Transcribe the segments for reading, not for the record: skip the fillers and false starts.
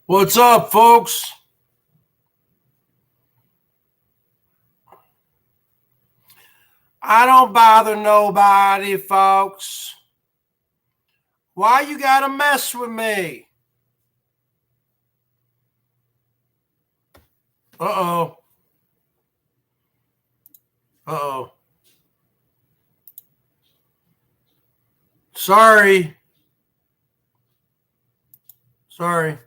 What's up, folks? I don't bother nobody, folks. Why you gotta mess with me? Uh-oh. Uh-oh. Sorry. Sorry.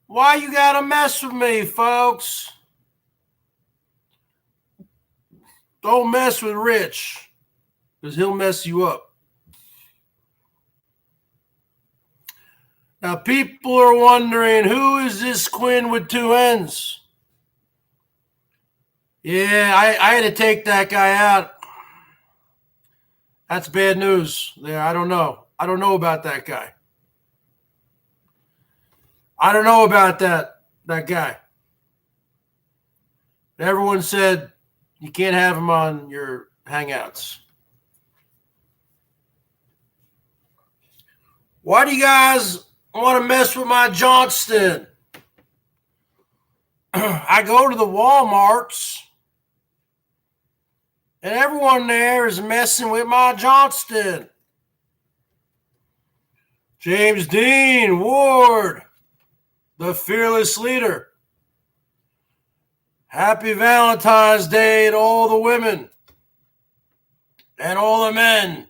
Why you gotta mess with me, folks? Don't mess with Rich, because he'll mess you up. Now, people are wondering, who is this Quinn with two N's? Yeah, I had to take that guy out. That's bad news there. I don't know. I don't know about that guy. I don't know about that guy. Everyone said you can't have him on your Hangouts. Why do you guys want to mess with my Johnston? I go to the Walmarts, and everyone there is messing with my Johnston. James Dean Ward, the fearless leader. Happy Valentine's Day to all the women and all the men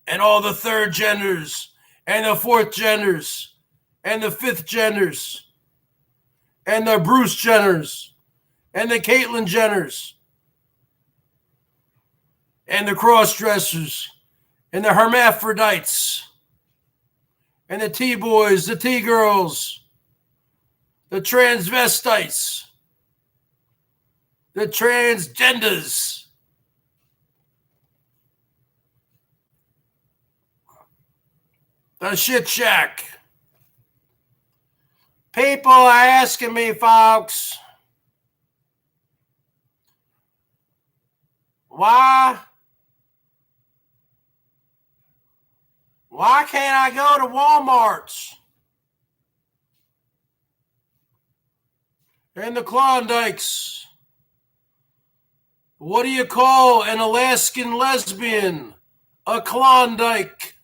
and all the third genders and the fourth genders and the fifth genders and the Bruce Jenners and the Caitlyn Jenners and the cross-dressers and the hermaphrodites and the T-boys, the T-girls, the transvestites, the transgenders. The shit shack. People are asking me, folks, why can't I go to Walmart's and the Klondikes? What do you call an Alaskan lesbian? A Klondike.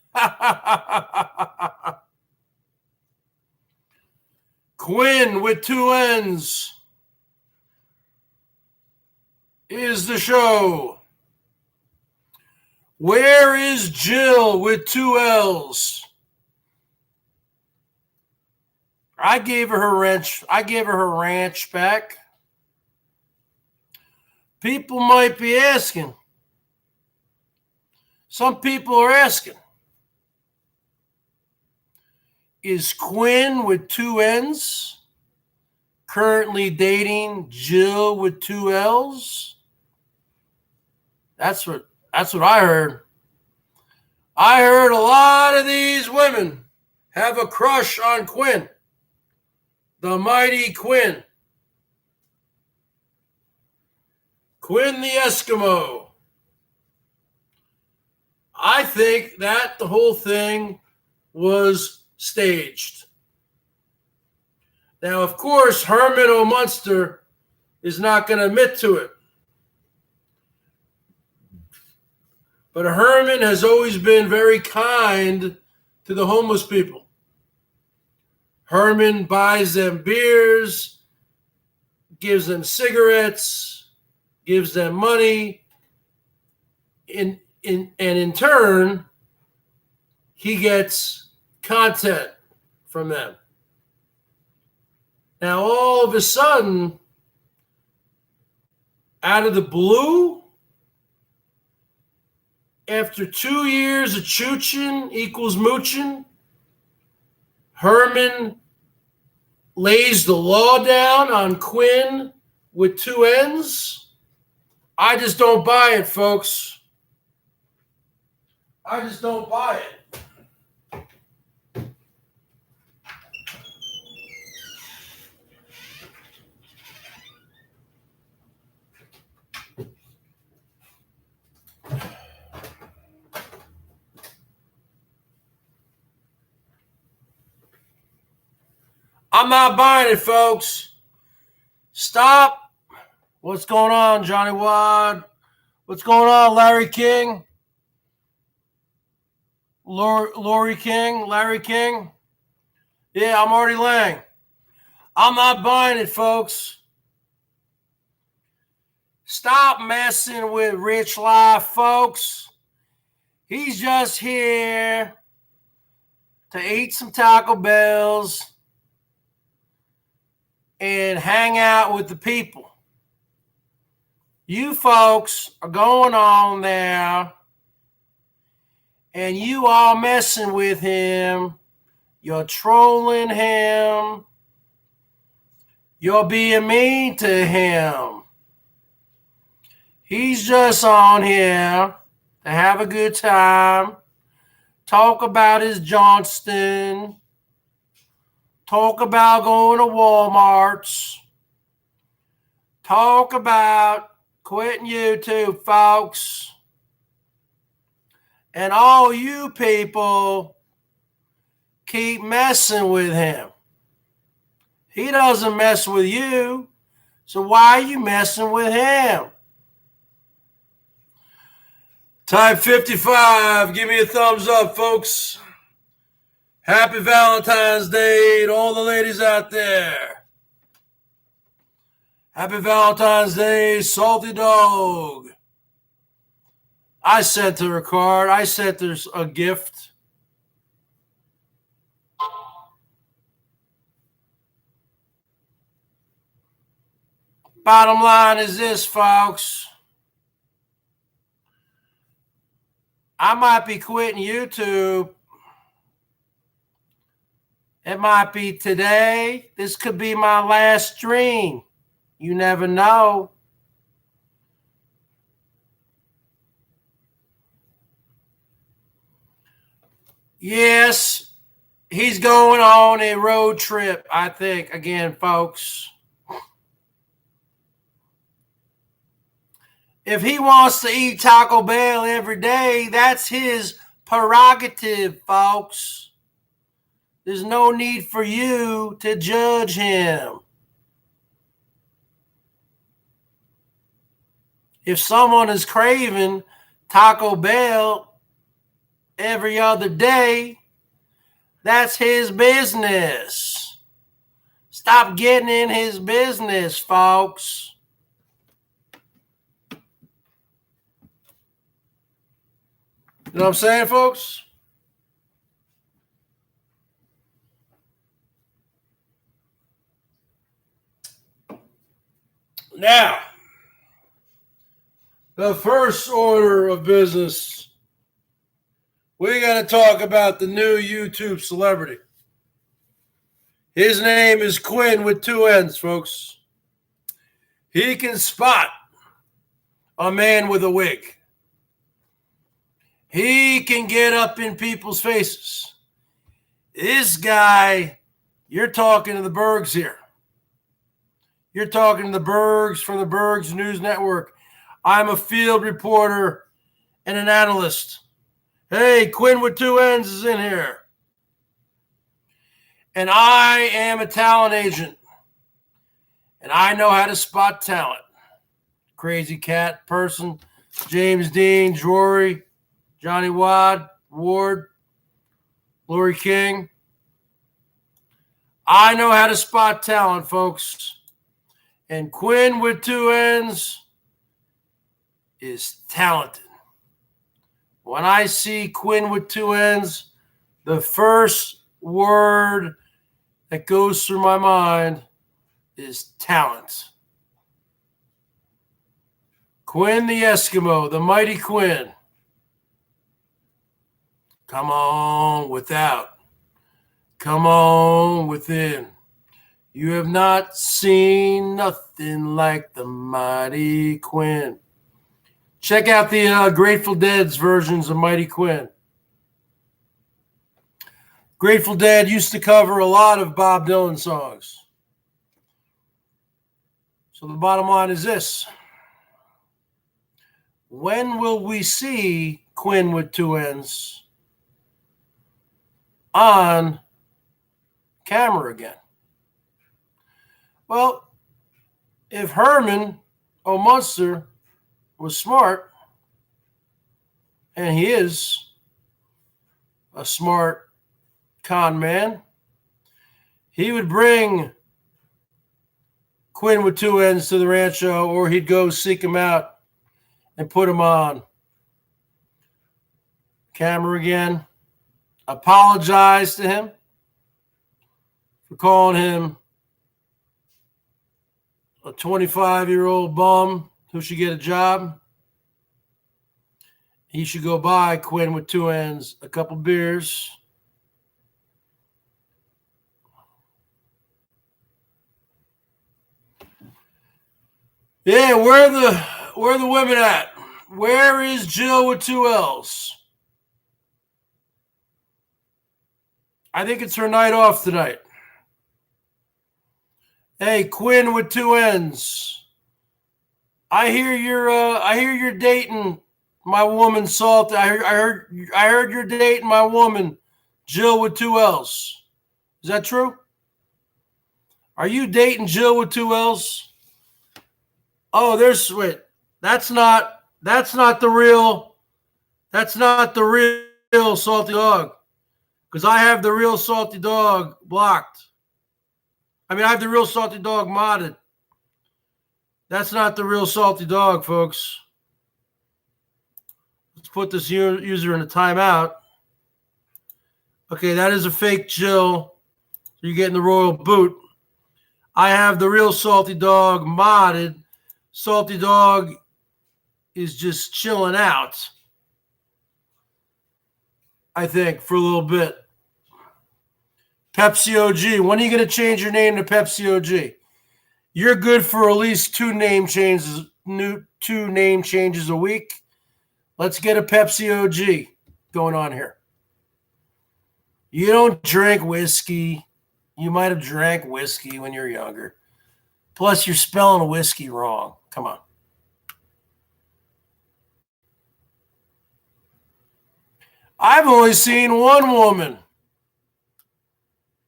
Quinn with two N's is the show. Where is Jill with two L's? I gave her her ranch back. People might be asking. Some people are asking. Is Quinn with two N's currently dating Jill with two L's? That's what I heard. I heard a lot of these women have a crush on Quinn, the mighty Quinn. Quinn the Eskimo. I think that the whole thing was staged. Now, of course, Herman O. Munster is not going to admit to it. But Herman has always been very kind to the homeless people. Herman buys them beers, gives them cigarettes, gives them money, and in turn, he gets content from them. Now, all of a sudden, out of the blue, after 2 years of chooching equals mooching, Herman lays the law down on Quinn with two N's. I just don't buy it, folks. I just don't buy it. I'm not buying it, folks. Stop. What's going on, Johnny Wad? What's going on, Larry King? Larry King? Yeah, I'm Artie Lang. I'm not buying it, folks. Stop messing with Rich Life, folks. He's just here to eat some Taco Bells and hang out with the people. You folks are going on there and you all messing with him. You're trolling him. You're being mean to him. He's just on here to have a good time, talk about his Johnston, talk about going to Walmarts, talk about quitting YouTube, folks. And all you people keep messing with him. He doesn't mess with you, so why are you messing with him? Type 55, give me a thumbs up, folks. Happy Valentine's Day to all the ladies out there. Happy Valentine's Day, Salty Dog. I sent her a card. I sent her a gift. Bottom line is this, folks. I might be quitting YouTube. It might be today. This could be my last stream. You never know. Yes, he's going on a road trip, I think, again, folks. If he wants to eat Taco Bell every day, that's his prerogative, folks. There's no need for you to judge him. If someone is craving Taco Bell every other day, that's his business. Stop getting in his business, folks. You know what I'm saying, folks? Now, the first order of business, we got to talk about the new YouTube celebrity. His name is Quinn with 2 N's, folks. He can spot a man with a wig. He can get up in people's faces. This guy, you're talking to the Bergs here. You're talking to the Bergs from the Bergs News Network. I'm a field reporter and an analyst. Hey, Quinn with 2 N's is in here. And I am a talent agent. And I know how to spot talent. Crazy Cat person, James Dean, Jory, Johnny Ward, Lori King. I know how to spot talent, folks. And Quinn with 2 N's is talented. When I see Quinn with 2 N's, the first word that goes through my mind is talent. Quinn the Eskimo, the mighty Quinn. Come on without. Come on within. You have not seen nothing like the mighty Quinn. Check out the Grateful Dead's versions of Mighty Quinn. Grateful Dead used to cover a lot of Bob Dylan songs. So the bottom line is this. When will we see Quinn with 2 N's on camera again? Well, if Herman O. Munster was smart, and he is a smart con man, he would bring Quinn with two ends to the rancho, or he'd go seek him out and put him on camera again, apologize to him for calling him a 25-year-old bum who should get a job. He should go buy Quinn with two ends a couple beers. Yeah, where are the women at? Where is Jill with two L's? I think it's her night off tonight. Hey, Quinn with two N's. I hear you're dating my woman Salt. I heard you're dating my woman Jill with two L's. Is that true? Are you dating Jill with two L's? Oh, there's sweet. That's not the real Salty Dog. Because I have the real Salty Dog blocked. I mean, I have the real Salty Dog modded. That's not the real Salty Dog, folks. Let's put this user in a timeout. Okay, that is a fake Jill. So you're getting the royal boot. I have the real Salty Dog modded. Salty Dog is just chilling out, I think, for a little bit. Pepsi OG. When are you going to change your name to Pepsi OG? You're good for at least two name changes a week. Let's get a Pepsi OG going on here. You don't drink whiskey. You might have drank whiskey when you're younger. Plus, you're spelling whiskey wrong. Come on. I've only seen one woman.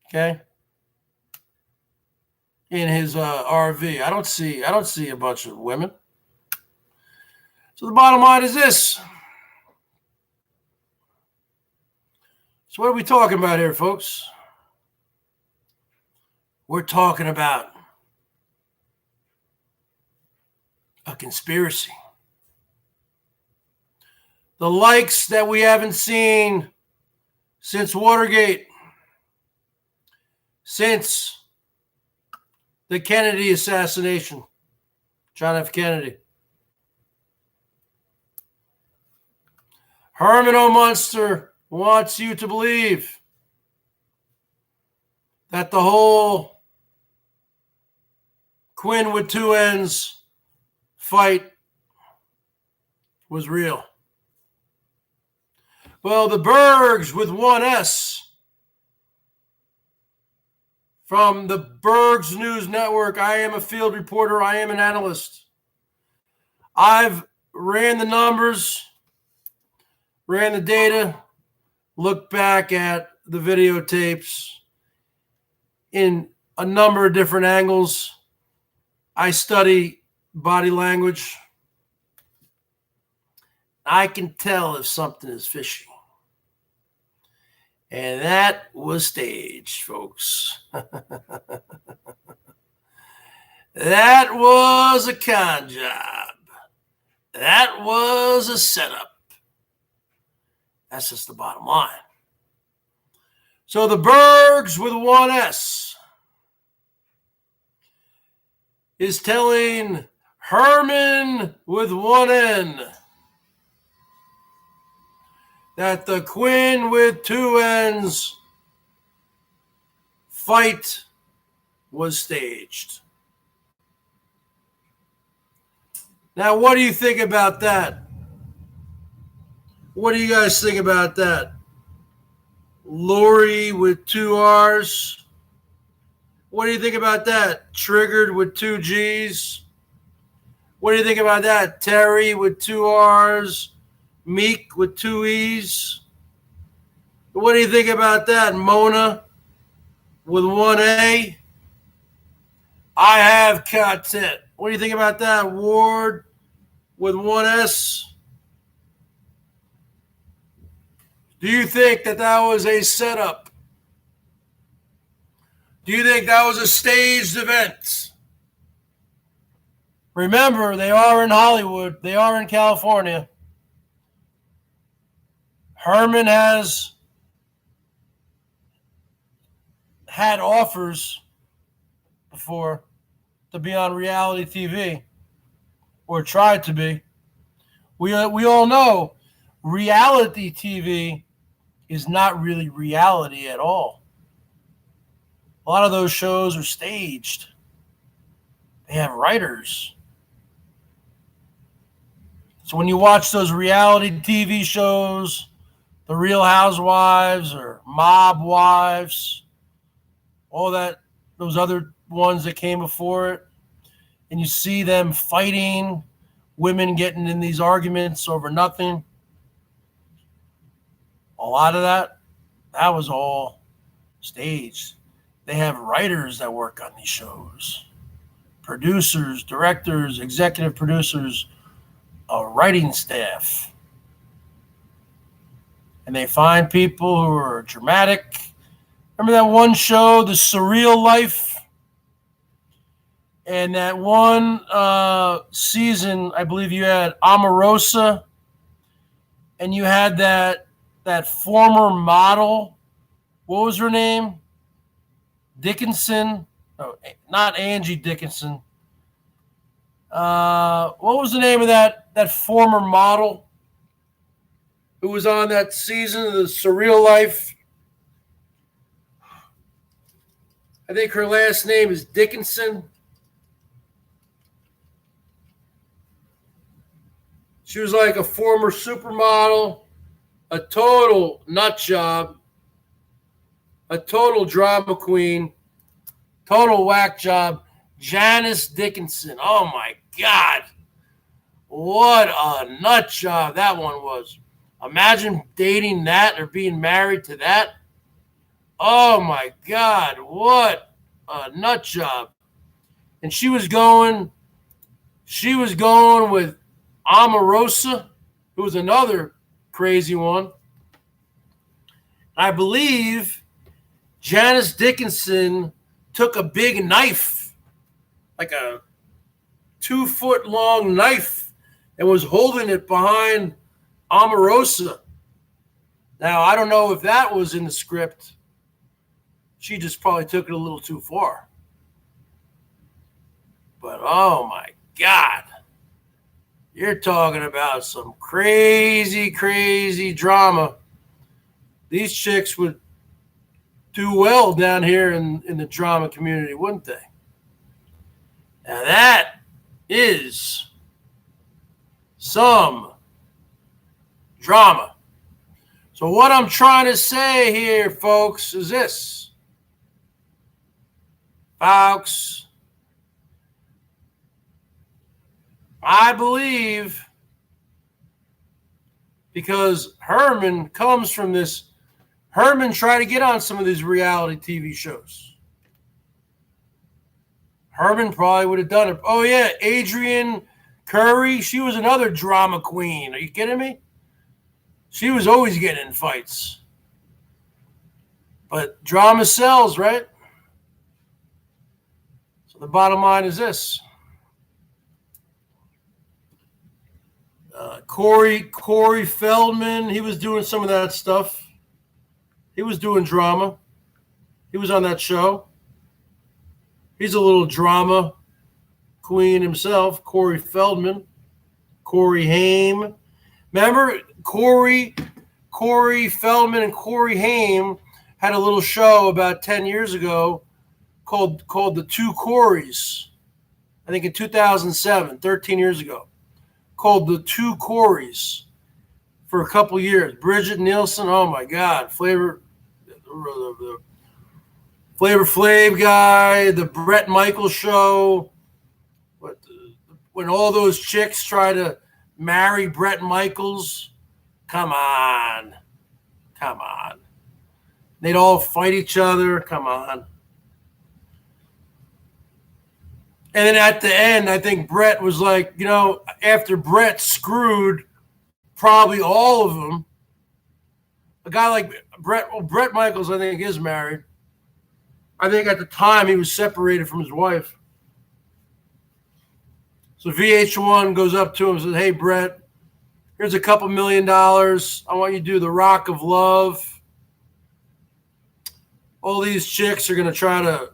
Okay. In his RV. I don't see a bunch of women. So the bottom line is this. So what are we talking about here, folks? We're talking about a conspiracy. The likes that we haven't seen since Watergate, since the Kennedy assassination, John F. Kennedy. Herman O. Munster wants you to believe that the whole Quinn with two N's fight was real. Well, the Bergs with one S from the BERGS News Network. I am a field reporter. I am an analyst. I've ran the numbers, ran the data, looked back at the videotapes in a number of different angles. I study body language. I can tell if something is fishy. And that was staged, folks. That was a con job. That was a setup. That's just the bottom line. So the Bergs with one S is telling Herman with one N that the Quinn with two N's fight was staged. Now, what do you think about that? What do you guys think about that? Lori with two R's. What do you think about that? Triggered with two G's. What do you think about that? Terry with two R's. Meek with two E's. What do you think about that? Mona with one A. I have content. What do you think about that? Ward with one S. Do you think that was a setup? Do you think that was a staged event? Remember, they are in Hollywood. They are in California. Herman has had offers before to be on reality TV, or tried to be. We all know reality TV is not really reality at all. A lot of those shows are staged. They have writers. So when you watch those reality TV shows, The Real Housewives or Mob Wives, all that, those other ones that came before it, and you see them fighting, women getting in these arguments over nothing, a lot of that was all staged. They have writers that work on these shows, producers, directors, executive producers, a writing staff. And they find people who are dramatic. Remember that one show, The Surreal Life? And that one season, I believe you had Omarosa, and you had that former model. What was her name? Dickinson. No, not Angie Dickinson. What was the name of that former model who was on that season of The Surreal Life? I think her last name is Dickinson. She was like a former supermodel, a total nut job, a total drama queen, total whack job. Janice Dickinson. Oh my God. What a nut job that one was. Imagine dating that or being married to that. Oh my God. What a nut job. And she was going with Omarosa, who was another crazy one. I believe Janice Dickinson took a big knife, like a 2-foot long knife, and was holding it behind Omarosa. Now, I don't know if that was in the script. She just probably took it a little too far. But oh my God. You're talking about some crazy, crazy drama. These chicks would do well down here in the drama community, wouldn't they? Now that is some drama. So what I'm trying to say here, folks, is this. Folks, I believe, because Herman comes from this, Herman tried to get on some of these reality TV shows. Herman probably would have done it. Oh, yeah, Adrienne Curry, she was another drama queen. Are you kidding me? She was always getting in fights. But drama sells, right? So the bottom line is this. Corey Feldman, he was doing some of that stuff. He was doing drama. He was on that show. He's a little drama queen himself, Corey Feldman. Corey Haim. Remember, Corey Feldman and Corey Haim had a little show about 10 years ago called The Two Coreys. I think in 2007, 13 years ago. Called The Two Coreys for a couple years. Bridget Nielsen, oh my God, Flavor Flav guy, the Bret Michaels show. When all those chicks try to marry Bret Michaels, come on. They'd all fight each other, come on. And then at the end, I think Brett was like, after Brett screwed probably all of them, a guy like Brett Michaels, I think, is married. I think at the time he was separated from his wife. So VH1 goes up to him and says, "Hey, Brett, here's a couple $1 million. I want you to do the Rock of Love. All these chicks are going to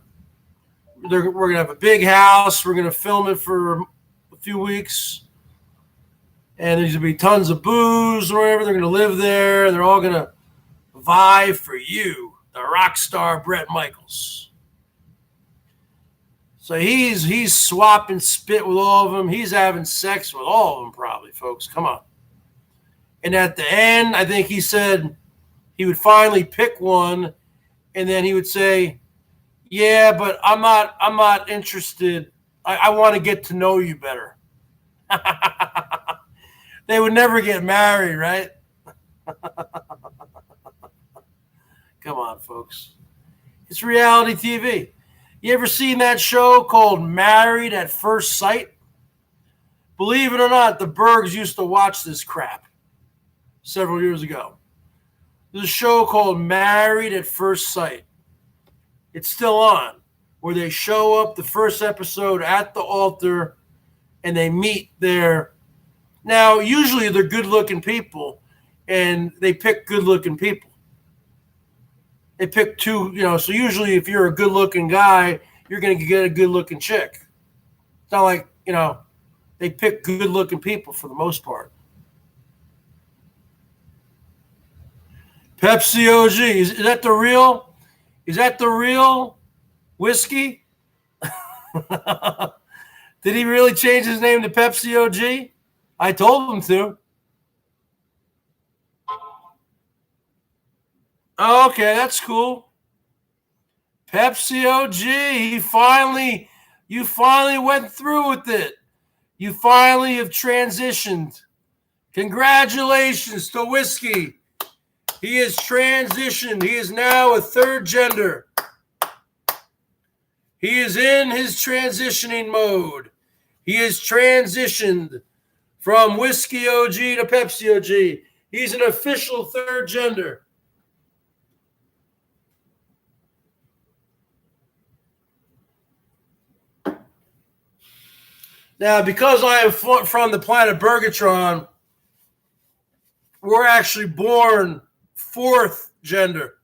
we're going to have a big house. We're going to film it for a few weeks. And there's going to be tons of booze or whatever. They're going to live there. They're all going to vie for you, the rock star Brett Michaels." So he's swapping spit with all of them. He's having sex with all of them probably, folks. Come on. And at the end, I think he said he would finally pick one, and then he would say, "Yeah, but I'm not interested. I want to get to know you better." They would never get married, right? Come on, folks. It's reality TV. You ever seen that show called Married at First Sight? Believe it or not, the Bergs used to watch this crap several years ago. There's a show called Married at First Sight. It's still on, where they show up the first episode at the altar and they meet there. Now, usually they're good-looking people, and they pick good-looking people. They pick two, so usually if you're a good-looking guy, you're going to get a good-looking chick. It's not like, they pick good-looking people for the most part. Pepsi OG, is that the real? Is that the real whiskey? Did he really change his name to Pepsi OG? I told him to. Okay, that's cool. Pepsi OG, you finally went through with it. You finally have transitioned. Congratulations to Whiskey. He has transitioned. He is now a third gender. He is in his transitioning mode. He has transitioned from Whiskey OG to Pepsi OG. He's an official third gender. Now, because I am from the planet Bergatron, we're actually born fourth gender.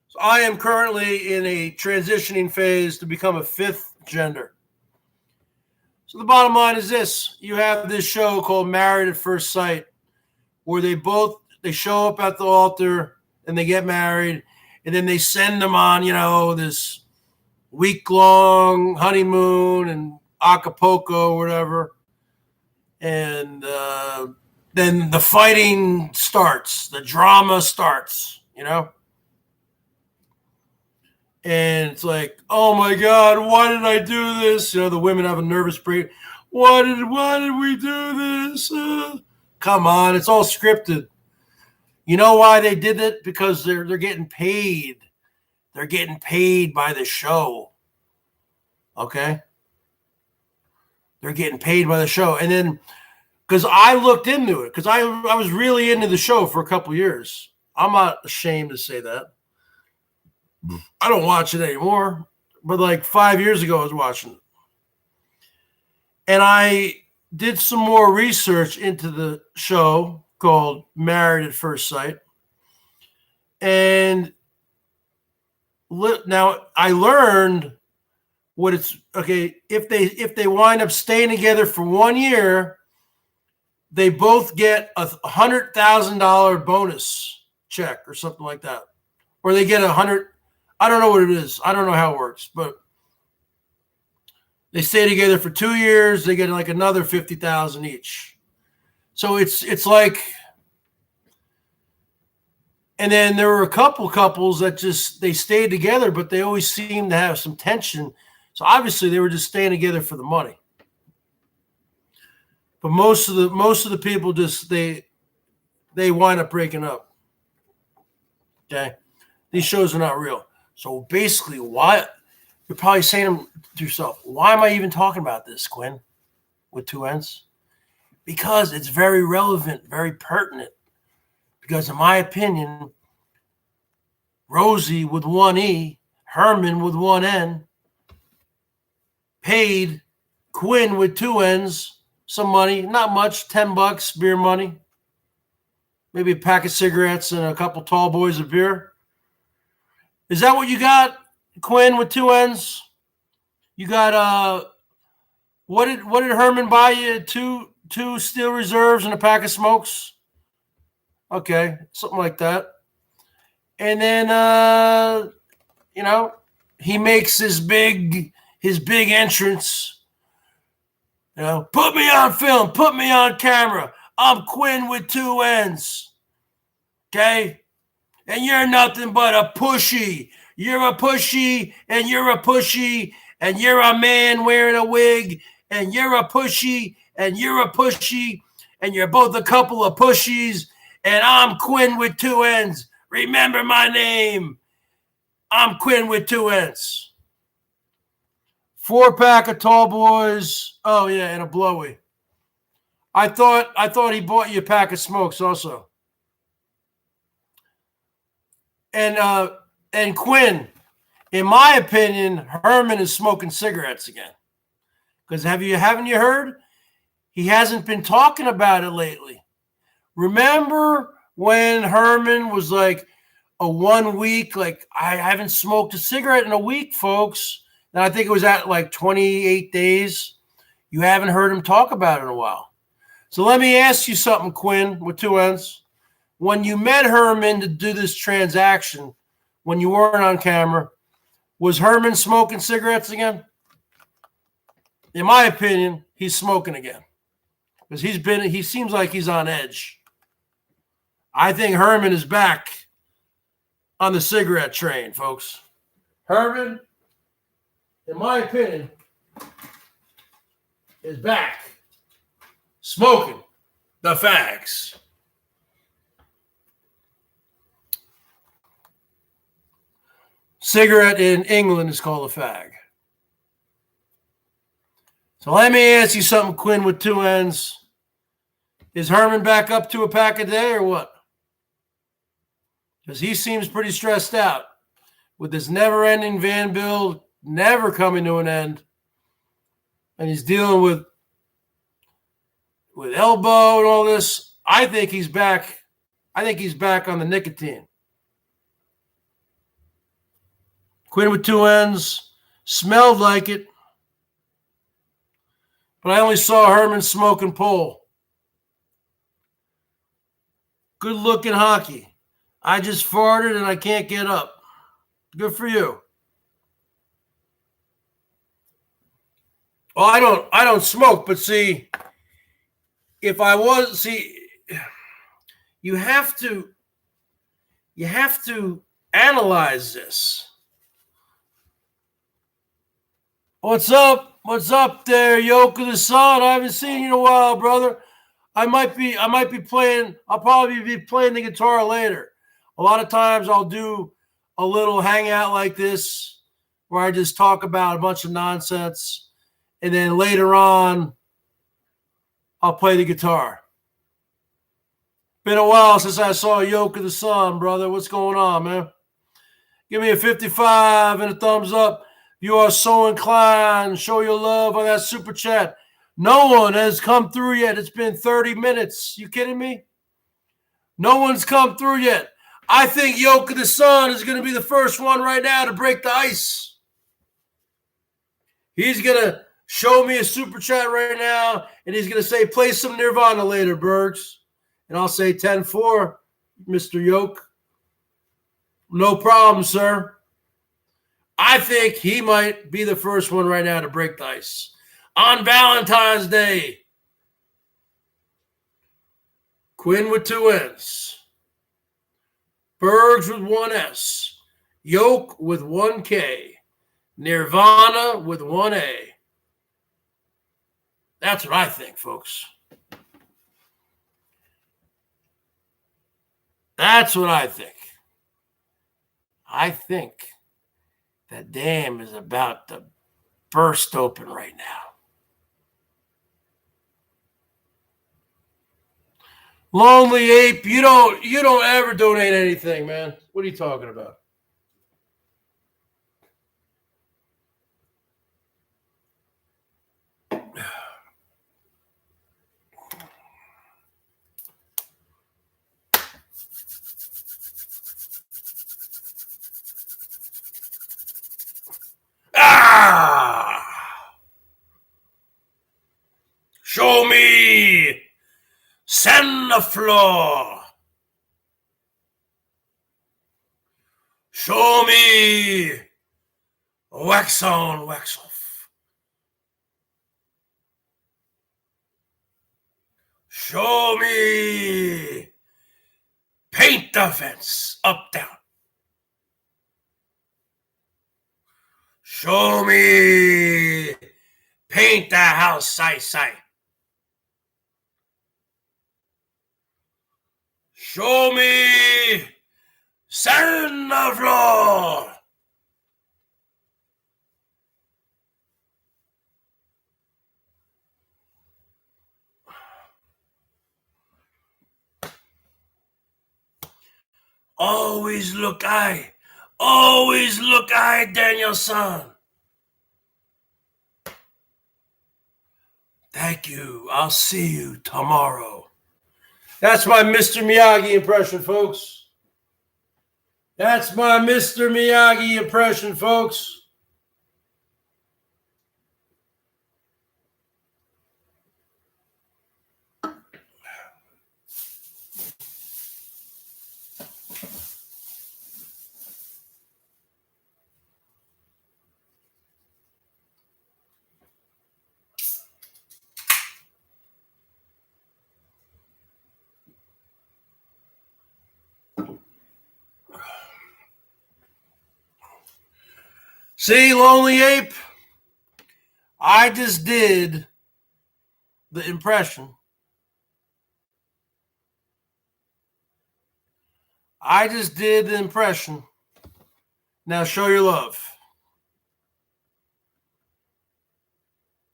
So I am currently in a transitioning phase to become a fifth gender. So the bottom line is this. You have this show called Married at First Sight, where they show up at the altar and they get married, and then they send them on, this week-long honeymoon and Acapulco or whatever. And then the fighting starts. The drama starts, And it's oh my God, why did I do this? The women have a nervous break. Why did we do this? Come on, it's all scripted. You know why they did it? Because they're getting paid. They're getting paid by the show. Okay? They're getting paid by the show. And then, because I looked into it, because I was really into the show for a couple years. I'm not ashamed to say that. I don't watch it anymore, but 5 years ago I was watching it. And I did some more research into the show called Married at First Sight. And now I learned what it's okay. If they wind up staying together for 1 year, they both get $100,000 bonus check or something like that, or they get 100. I don't know what it is. I don't know how it works, but they stay together for 2 years. They get another $50,000 each. So it's and then there were a couple couples that they stayed together, but they always seemed to have some tension. So obviously they were just staying together for the money. But most of the people they wind up breaking up. Okay, these shows are not real. So basically, You're probably saying to yourself, why am I even talking about this, Quinn, with two N's? Because it's very relevant, very pertinent. Because in my opinion, Rosie with one E, Herman with one N, paid Quinn with two N's some money, not much, $10 beer money, maybe a pack of cigarettes and a couple tall boys of beer. Is that what you got, Quinn, with two N's? You got what did Herman buy you? Two steel reserves and a pack of smokes? Okay, something like that. And then he makes his big entrance. Put me on film, put me on camera. I'm Quinn with two N's. Okay? And you're nothing but a pushy. You're a pushy, and you're a pushy, and you're a man wearing a wig, and you're a pushy, and you're a pushy, and you're both a couple of pushies, and I'm Quinn with two N's. Remember my name. I'm Quinn with two N's. 4-pack of tall boys. Oh, yeah, and a blowy. I thought he bought you a pack of smokes also. And Quinn, in my opinion, Herman is smoking cigarettes again. Because haven't you heard? He hasn't been talking about it lately. Remember when Herman was like a 1 week, like, I haven't smoked a cigarette in a week, folks. And I think it was at like 28 days. You haven't heard him talk about it in a while. So let me ask you something, Quinn, with two N's. When you met Herman to do this transaction, when you weren't on camera, was Herman smoking cigarettes again? In my opinion, he's smoking again. Because he seems like he's on edge. I think Herman is back on the cigarette train, folks. Herman, in my opinion, is back smoking the fags. Cigarette in England is called a fag. So let me ask you something, Quinn, with two N's. Is Herman back up to a pack a day or what? Because he seems pretty stressed out with this never-ending van bill never coming to an end. And he's dealing with elbow and all this. I think he's back. I think he's back on the nicotine. Quinn with two N's. Smelled like it. But I only saw Herman smoking pole. Good looking hockey. I just farted and I can't get up. Good for you. Well, I don't smoke, but see, if I was, you have to analyze this. What's up? What's up there, Yoke of the Sun? I haven't seen you in a while, brother. I might be playing. I'll probably be playing the guitar later. A lot of times I'll do a little hangout like this where I just talk about a bunch of nonsense. And then later on, I'll play the guitar. Been a while since I saw Yoke of the Sun, brother. What's going on, man? Give me a 55 and a thumbs up. You are so inclined. Show your love on that super chat. No one has come through yet. It's been 30 minutes. You kidding me? No one's come through yet. I think Yoke of the Sun is going to be the first one right now to break the ice. He's going to show me a super chat right now, and he's going to say, play some Nirvana later, Bergs. And I'll say 10-4, Mr. Yoke. No problem, sir. I think he might be the first one right now to break the ice. On Valentine's Day, Quinn with two N's. Bergs with one S. Yoke with one K. Nirvana with one A. That's what I think, folks. That's what I think. I think That dam is about to burst open right now. Lonely Ape, you don't ever donate anything, man. What are you talking about? Ah! Show me sand the floor. Show me wax on, wax off. Show me paint the fence up, down. Show me paint the house side, side. Show me sand the floor. Always look I, Daniel-san. Thank you. I'll see you tomorrow. That's my Mr. Miyagi impression, folks. That's my Mr. Miyagi impression, folks. See, Lonely Ape? I just did the impression. Now show your love.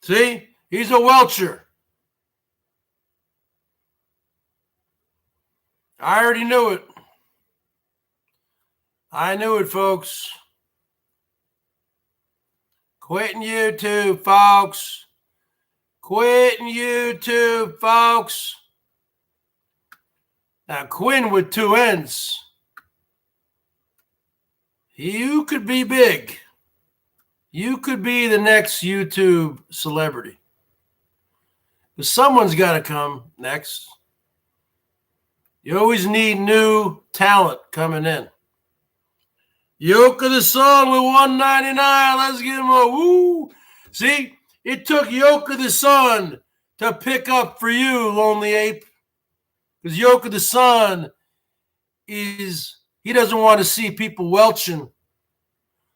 See? He's a welcher. I already knew it. I knew it, folks. Quitting YouTube, folks. Quitting YouTube, folks. Now, Quinn with two N's. You could be big. You could be the next YouTube celebrity. But someone's got to come next. You always need new talent coming in. Yoke of the Sun with $1.99. Let's give him a woo. See, it took Yoke of the Sun to pick up for you, Lonely Ape. Because Yoke of the Sun he doesn't want to see people welching.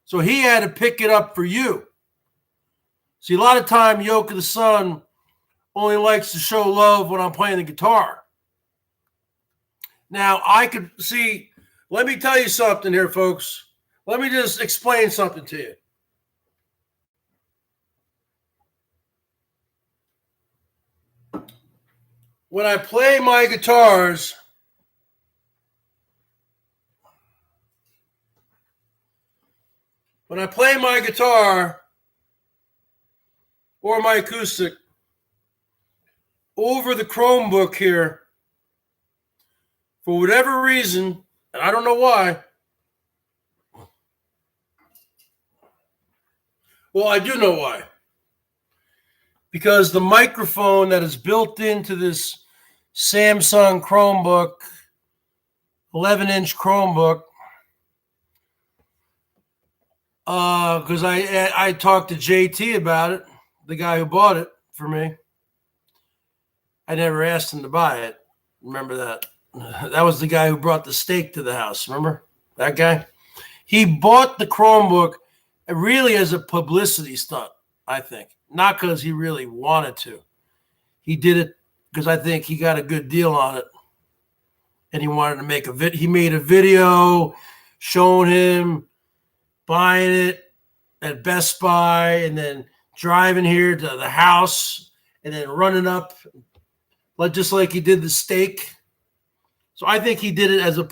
So he had to pick it up for you. See, a lot of time, Yoke of the Sun only likes to show love when I'm playing the guitar. Now, let me tell you something here, folks. Let me just explain something to you. When I play my guitars, or my acoustic over the Chromebook here, for whatever reason, and I don't know why. Well, I do know why. Because the microphone that is built into this Samsung Chromebook, 11-inch Chromebook, because I talked to JT about it, the guy who bought it for me. I never asked him to buy it. Remember that? That was the guy who brought the steak to the house. Remember that guy? He bought the Chromebook really as a publicity stunt, I think. Not because he really wanted to. He did it because I think he got a good deal on it. And he wanted to make he made a video showing him buying it at Best Buy and then driving here to the house and then running up, just like he did the steak. So I think he did it as a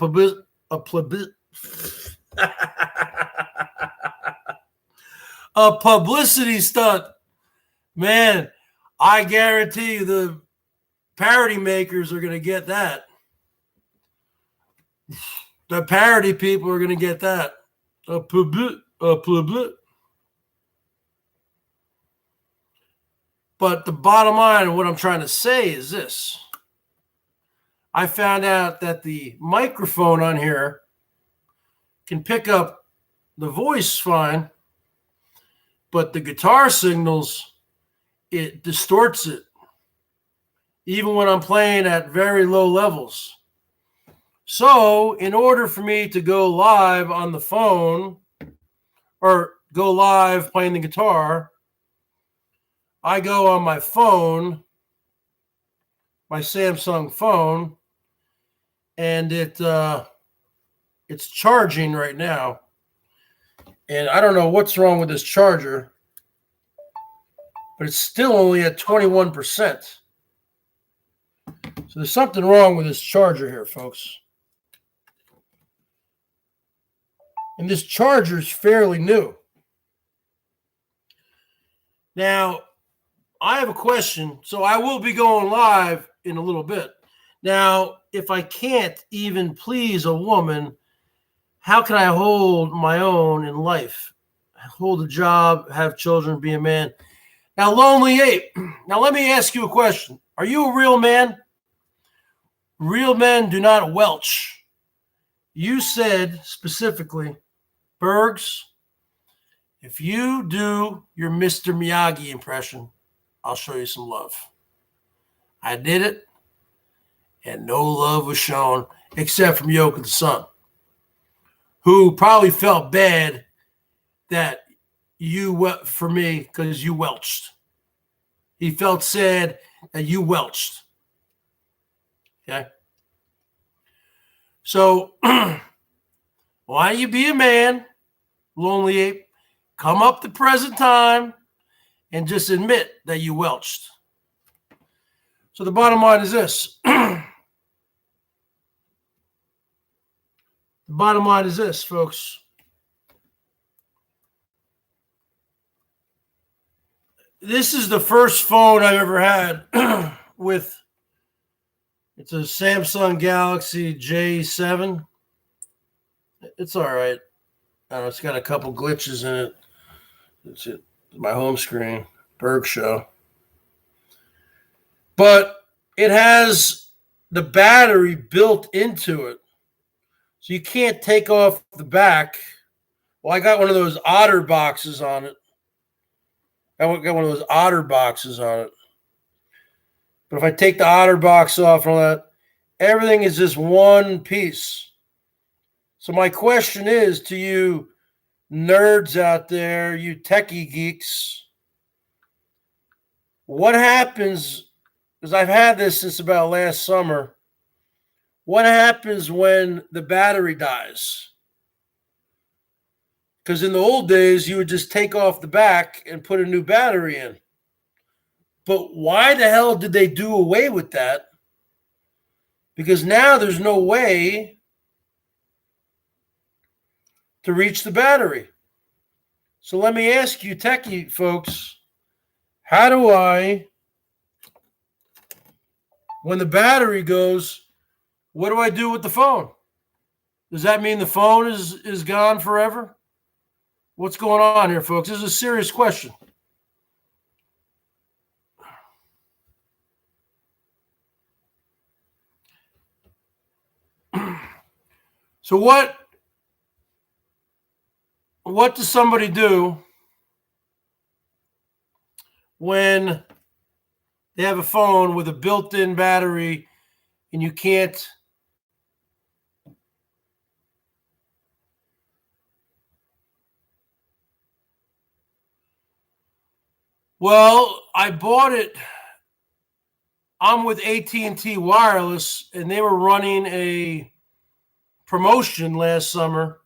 publicity stunt. Man, I guarantee you the parody makers are going to get that. The parody people are going to get that. But the bottom line of what I'm trying to say is this. I found out that the microphone on here can pick up the voice fine, but the guitar signals, it distorts it, even when I'm playing at very low levels. So in order for me to go live on the phone or go live playing the guitar, I go on my phone, my Samsung phone, and it's charging right now. And I don't know what's wrong with this charger, but it's still only at 21%. So there's something wrong with this charger here, folks. And this charger is fairly new. Now, I have a question. So I will be going live in a little bit. Now, if I can't even please a woman, how can I hold my own in life? Hold a job, have children, be a man. Now, Lonely Ape, now let me ask you a question. Are you a real man? Real men do not welch. You said specifically, Bergs, if you do your Mr. Miyagi impression, I'll show you some love. I did it, and no love was shown except from Yoko the Sun, who probably felt bad that you wept for me because you welched. He felt sad that you welched. Okay? So, why don't you be a man, Lonely Ape, come up to present time, and just admit that you welched. So the bottom line is this. The bottom line is this, folks. This is the first phone I've ever had with, it's a Samsung Galaxy J7. It's all right. It's got a couple glitches in it. It's my home screen, BERGS Show. But it has the battery built into it. So you can't take off the back. Well, I got one of those otter boxes on it. I got one of those otter boxes on it. But if I take the otter box off and all that, everything is just one piece. So my question is to you nerds out there, you techie geeks, what happens, because I've had this since about last summer, what happens when the battery dies? Because in the old days, you would just take off the back and put a new battery in. But why the hell did they do away with that? Because now there's no way to reach the battery. So let me ask you, techie folks, how do I, when the battery goes, what do I do with the phone? Does that mean the phone is gone forever? What's going on here, folks? This is a serious question. So what does somebody do when they have a phone with a built-in battery and you can't Well, I bought it. I'm with AT&T Wireless, and they were running a promotion last summer,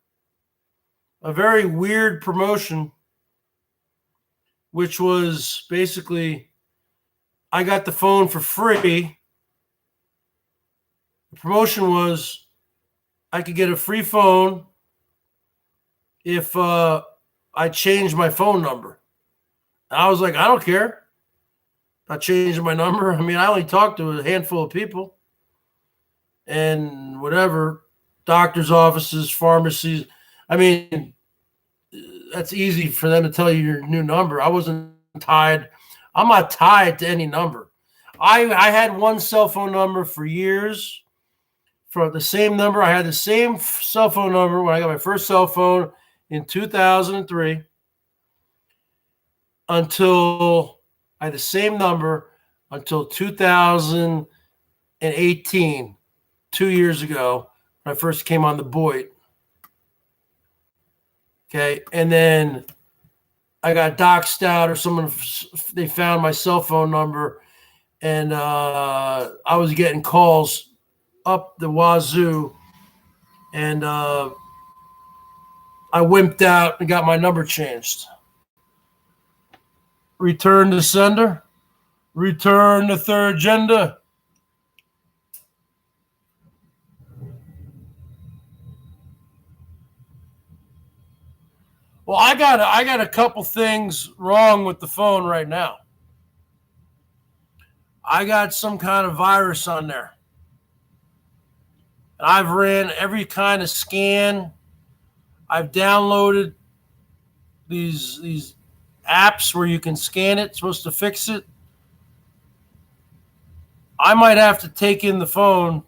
a very weird promotion which was basically I got the phone for free. The promotion was I could get a free phone if I changed my phone number. And I was like, I don't care. Not changing my number. I mean, I only talked to a handful of people and whatever, doctor's offices, pharmacies. I mean, that's easy for them to tell you your new number. I wasn't tied. I'm not tied to any number. I had one cell phone number for years. For the same number, I had the same cell phone number when I got my first cell phone in 2003 until I had the same number until 2018, 2 years ago, when I first came on the Boyd. Okay, and then I got doxed out, or someone, they found my cell phone number, and I was getting calls up the wazoo, and I wimped out and got my number changed. Return to sender. Return to third gender. Well, I got a couple things wrong with the phone right now. I got some kind of virus on there. And I've ran every kind of scan. I've downloaded these apps where you can scan it, supposed to fix it. I might have to take in the phone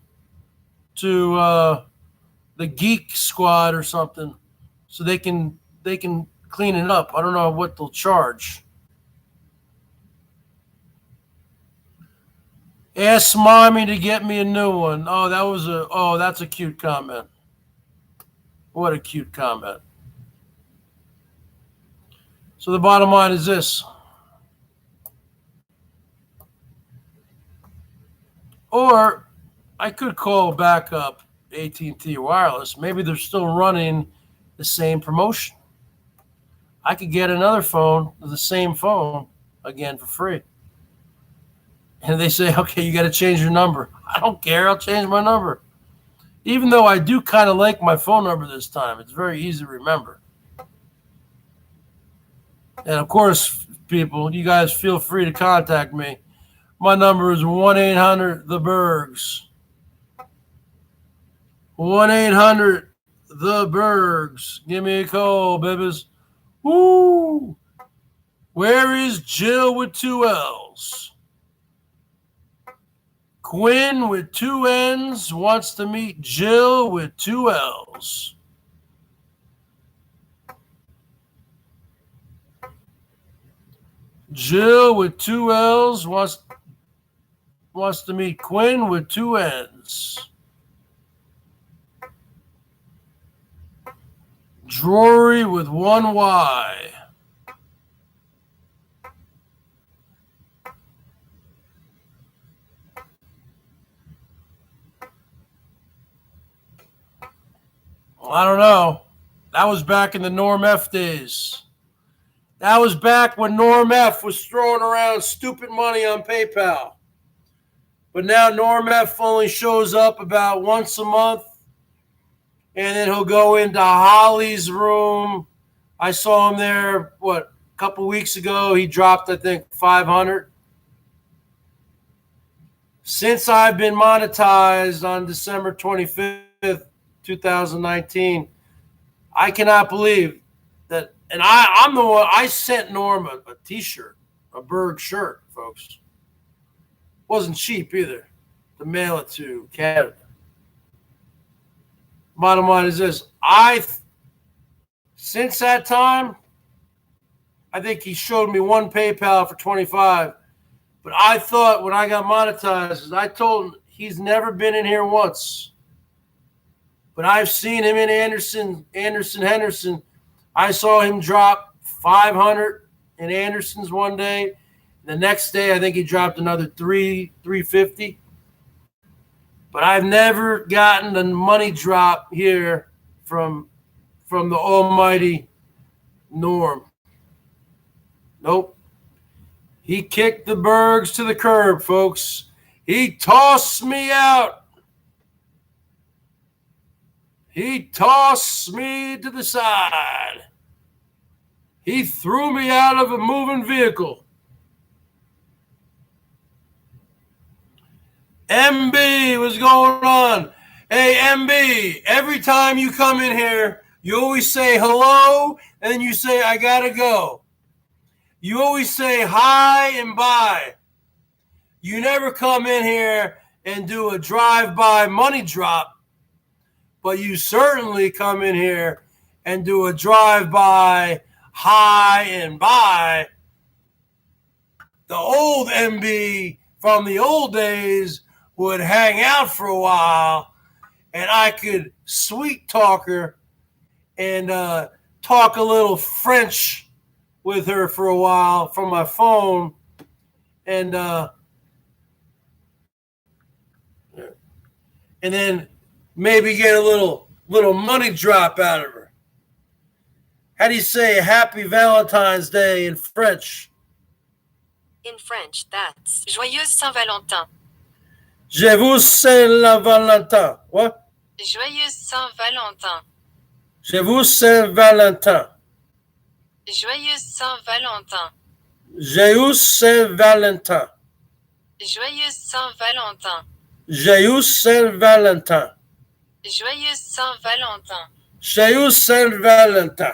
to the Geek Squad or something so they can clean it up. I don't know what they'll charge. Ask mommy to get me a new one. Oh, that's a cute comment. What a cute comment. So the bottom line is this. Or I could call back up AT&T Wireless. Maybe they're still running the same promotion. I could get another phone with the same phone again for free. And they say, okay, you got to change your number. I don't care. I'll change my number. Even though I do kind of like my phone number this time. It's very easy to remember. And of course, people, you guys feel free to contact me. My number is 1-800-THE-BERGS. 1-800-THE-BERGS. Give me a call, babies. Woo! Where is Jill with 2 L's? Quinn with 2 N's wants to meet Jill with 2 L's. Jill with 2 L's wants to meet Quinn with 2 N's. Drury with 1 Y. I don't know. That was back in the Norm F days. That was back when Norm F was throwing around stupid money on PayPal. But now Norm F only shows up about once a month. And then he'll go into Holly's room. I saw him there, a couple weeks ago. He dropped, I think, 500. Since I've been monetized on December 25th, 2019, I cannot believe that. And I'm the one, I sent Norm a t-shirt, a Berg shirt, folks. Wasn't cheap either to mail it to Canada. Bottom line is this. Since that time, I think he showed me one PayPal for 25. But I thought when I got monetized, I told him he's never been in here once. But I've seen him in Henderson. I saw him drop 500 in Anderson's one day. The next day, I think he dropped another 350. But I've never gotten a money drop here from the almighty Norm. Nope. He kicked the Bergs to the curb, folks. He tossed me out. He tossed me to the side. He threw me out of a moving vehicle. MB, what's going on? Hey, MB, every time you come in here, you always say hello, and then you say, I gotta go. You always say hi and bye. You never come in here and do a drive-by money drop, but you certainly come in here and do a drive-by hi and bye. The old MB from the old days would hang out for a while, and I could sweet talk her and talk a little French with her for a while from my phone, and then maybe get a little money drop out of her. How do you say Happy Valentine's Day in French? In French, that's Joyeuse Saint-Valentin. Je vous Saint-Valentin. What? Joyeuse Saint-Valentin. Je vous Saint-Valentin. Joyeuse Saint-Valentin. Joyeuse Saint-Valentin. Joyeuse Saint-Valentin. Joyeuse Saint-Valentin. Joyeuse Saint-Valentin. Joyeuse Saint-Valentin.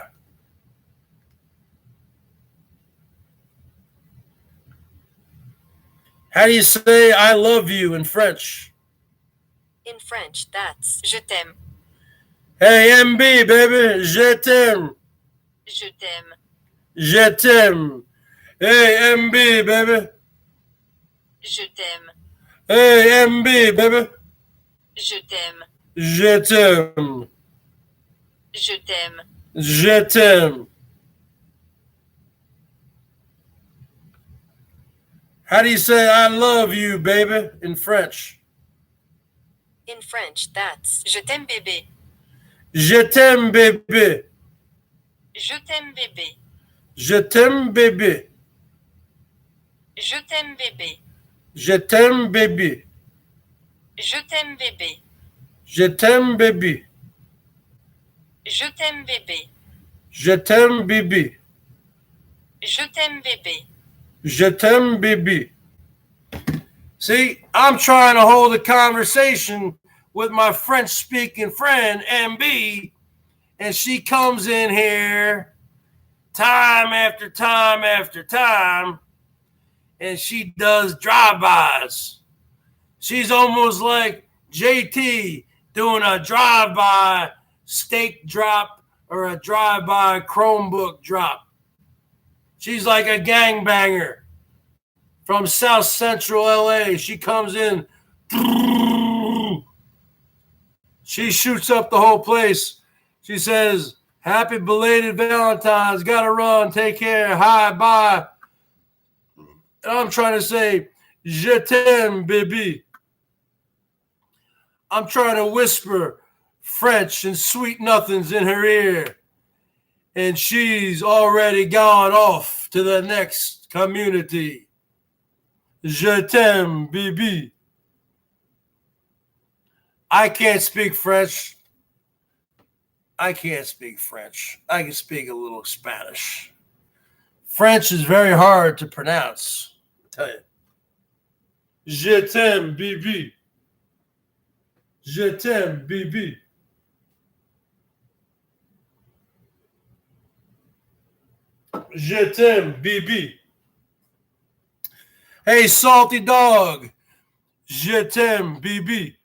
How do you say I love you in French? In French, that's Je t'aime. Hey, MB, baby, je t'aime. Je t'aime. Je t'aime. Hey, MB, baby. Je t'aime. Hey, MB, baby. Je t'aime. Je t'aime. Je t'aime. Je t'aime. How do you say I love you, baby, in French? In French, that's Je t'aime bébé. Je t'aime, bébé. Je t'aime bébé. Je t'aime, bébé. Je t'aime bébé. Je t'aime, bébé. Je t'aime bébé. Je t'aime, bébé. Je t'aime bébé. Je t'aime, bébé. Je t'aime bébé. Je t'aime, bébé. See, I'm trying to hold a conversation with my French-speaking friend, MB, and she comes in here time after time after time, and she does drive-bys. She's almost like JT doing a drive-by steak drop or a drive-by Chromebook drop. She's like a gangbanger from South Central LA. She comes in. She shoots up the whole place. She says, happy belated Valentine's. Gotta run. Take care. Hi, bye. And I'm trying to say, je t'aime, baby. I'm trying to whisper French and sweet nothings in her ear. And she's already gone off to the next community. Je t'aime, baby. I can't speak French. I can't speak French. I can speak a little Spanish. French is very hard to pronounce. I tell you. Je t'aime, baby. Je t'aime, baby. Je t'aime, baby. Hey, salty dog. Je t'aime, baby.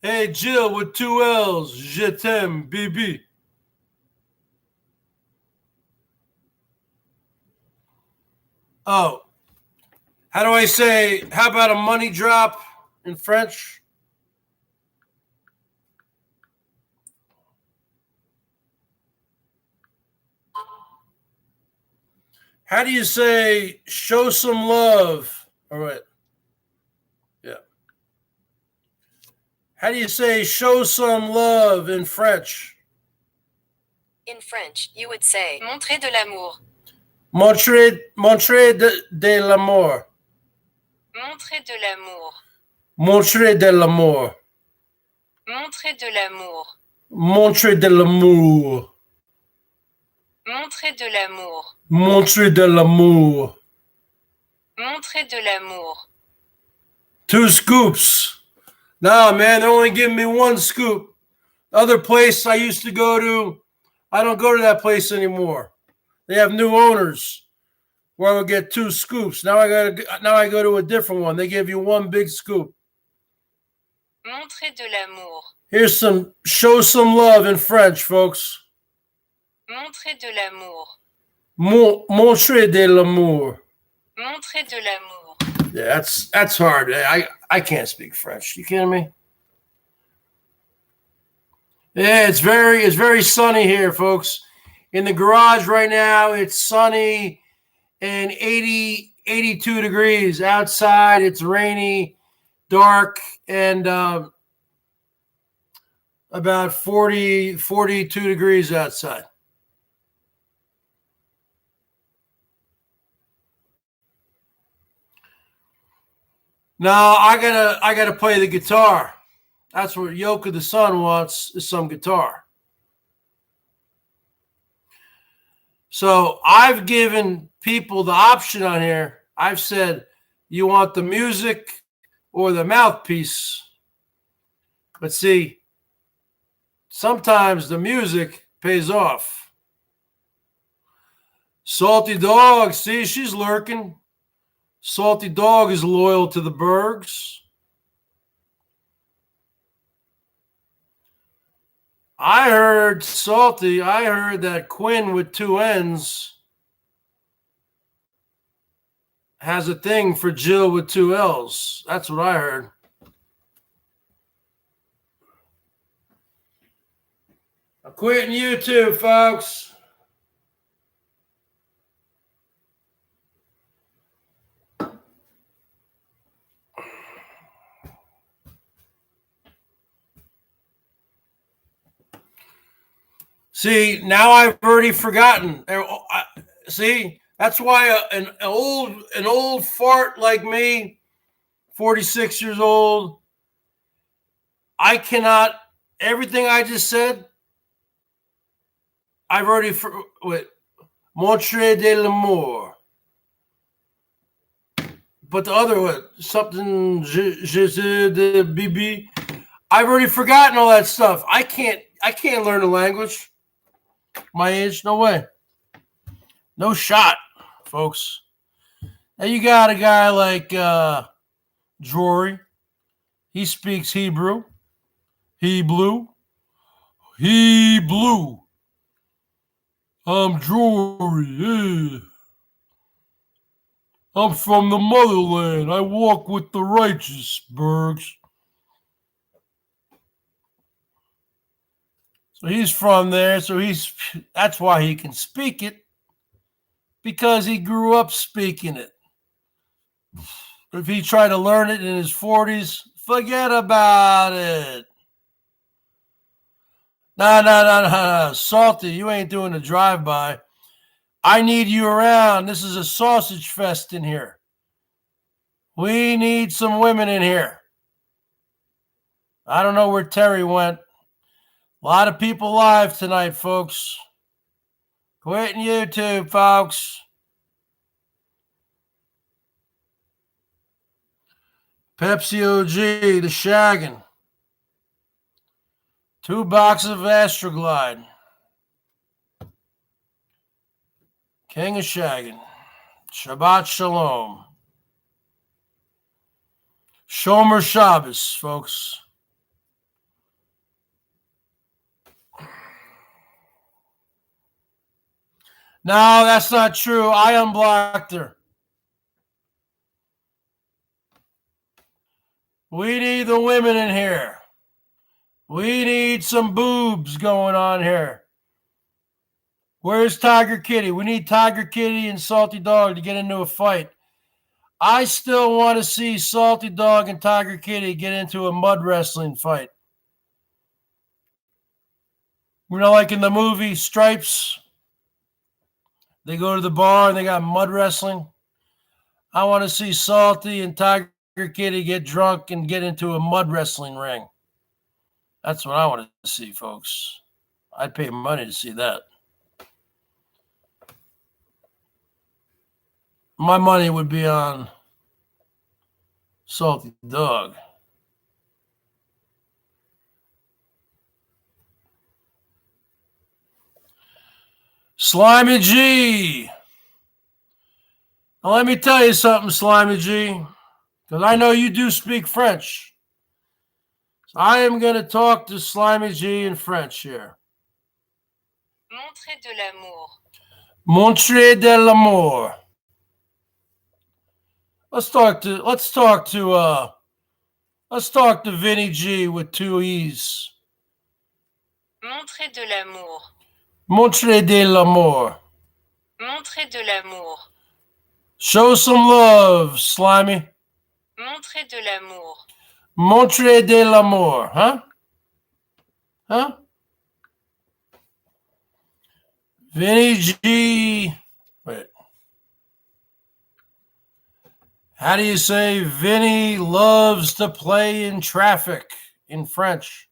Hey, Jill with 2 L's. Je t'aime, baby. Oh, how do I say, how about a money drop in French? How do you say show some love? All right. Yeah. How do you say show some love in French? In French, you would say montrer de l'amour. Montrer de l'amour. Montrer de l'amour. Montrer de l'amour. Montrer de l'amour. Montrer de l'amour. Montrer de l'amour. Montrer de l'amour. Montrer de l'amour. 2 scoops. Nah, man, they're only giving me 1 scoop. Other place I used to go to, I don't go to that place anymore. They have new owners where I would get 2 scoops. Now I go to a different one. They give you 1 big scoop. Montrer de l'amour. Here's show some love in French, folks. Montrer de l'amour. Montrer de l'amour. Montrer de l'amour. Yeah, that's hard. I can't speak French. You kidding me? Yeah, it's very sunny here, folks. In the garage right now, it's sunny and 82 degrees. Outside, it's rainy, dark, and about 42 degrees outside. Now I gotta play the guitar. That's what Yoka the Sun wants, is some guitar. So I've given people the option on here. I've said, you want the music or the mouthpiece? But see, sometimes the music pays off. Salty Dog, see, she's lurking. Salty Dog is loyal to the Bergs. I heard that Quinn with 2 N's has a thing for Jill with 2 L's. That's what I heard. I'm quitting YouTube, folks. See, now I've already forgotten. See, that's why an old fart like me, 46 years old, I cannot. Everything I just said, I've already Montrer de l'amour. But the other one, something je de bibi, I've already forgotten all that stuff. I can't learn a language. My age, no way. No shot, folks. Now you got a guy like Drury. He speaks Hebrew. Hebrew. I'm Drury. Yeah. I'm from the motherland. I walk with the righteous, Bergs. So he's from there, that's why he can speak it, because he grew up speaking it. If he tried to learn it in his 40s, forget about it. No. Salty, you ain't doing a drive-by. I need you around. This is a sausage fest in here. We need some women in here. I don't know where Terry went. A lot of people live tonight, folks. Quitting YouTube, folks. Pepsi OG, the shaggin'. 2 boxes of Astroglide. King of shaggin'. Shabbat Shalom. Shomer Shabbos, folks. No, that's not true. I unblocked her. We need the women in here. We need some boobs going on here. Where's Tiger Kitty? We need Tiger Kitty and Salty Dog to get into a fight. I still want to see Salty Dog and Tiger Kitty get into a mud wrestling fight. You know, like in the movie Stripes, They go to the bar and they got mud wrestling. I want to see Salty and Tiger Kitty get drunk and get into a mud wrestling ring. That's what I want to see, folks. I'd pay money to see that. My money would be on Salty Dog. Slimy G. Now let me tell you something, Slimy G, because I know you do speak French. So I am going to talk to Slimy G in French here. Montrer de l'amour. Montrer de l'amour. Let's talk to Vinny G with 2 E's. Montrer de l'amour. Montrer de l'amour. Montrer de l'amour. Show some love, Slimy. Montrer de l'amour. Montrer de l'amour, huh? Huh? Vinny G. Wait. How do you say Vinny loves to play in traffic in French?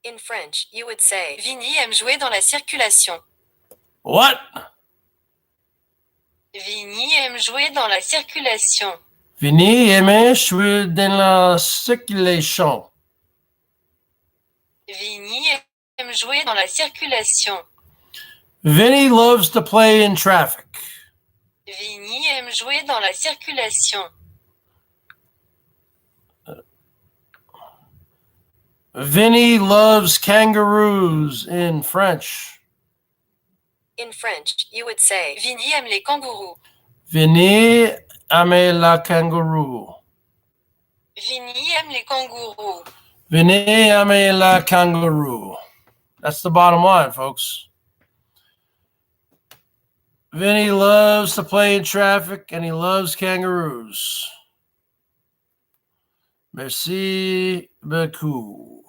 In French, you would say Vinny aime jouer dans la circulation. What? Vinny aime jouer dans la circulation. Vinny aime jouer dans la circulation. Vinny aime jouer dans la circulation. Vinny loves to play in traffic. Vinny aime jouer dans la circulation. Vinny loves kangaroos in French. In French, you would say Vinny aime les kangourous. Vinny aime la kangourou. Vinny aime les kangourous. Vinny aime la kangourou. That's the bottom line, folks. Vinny loves to play in traffic and he loves kangaroos. Merci beaucoup.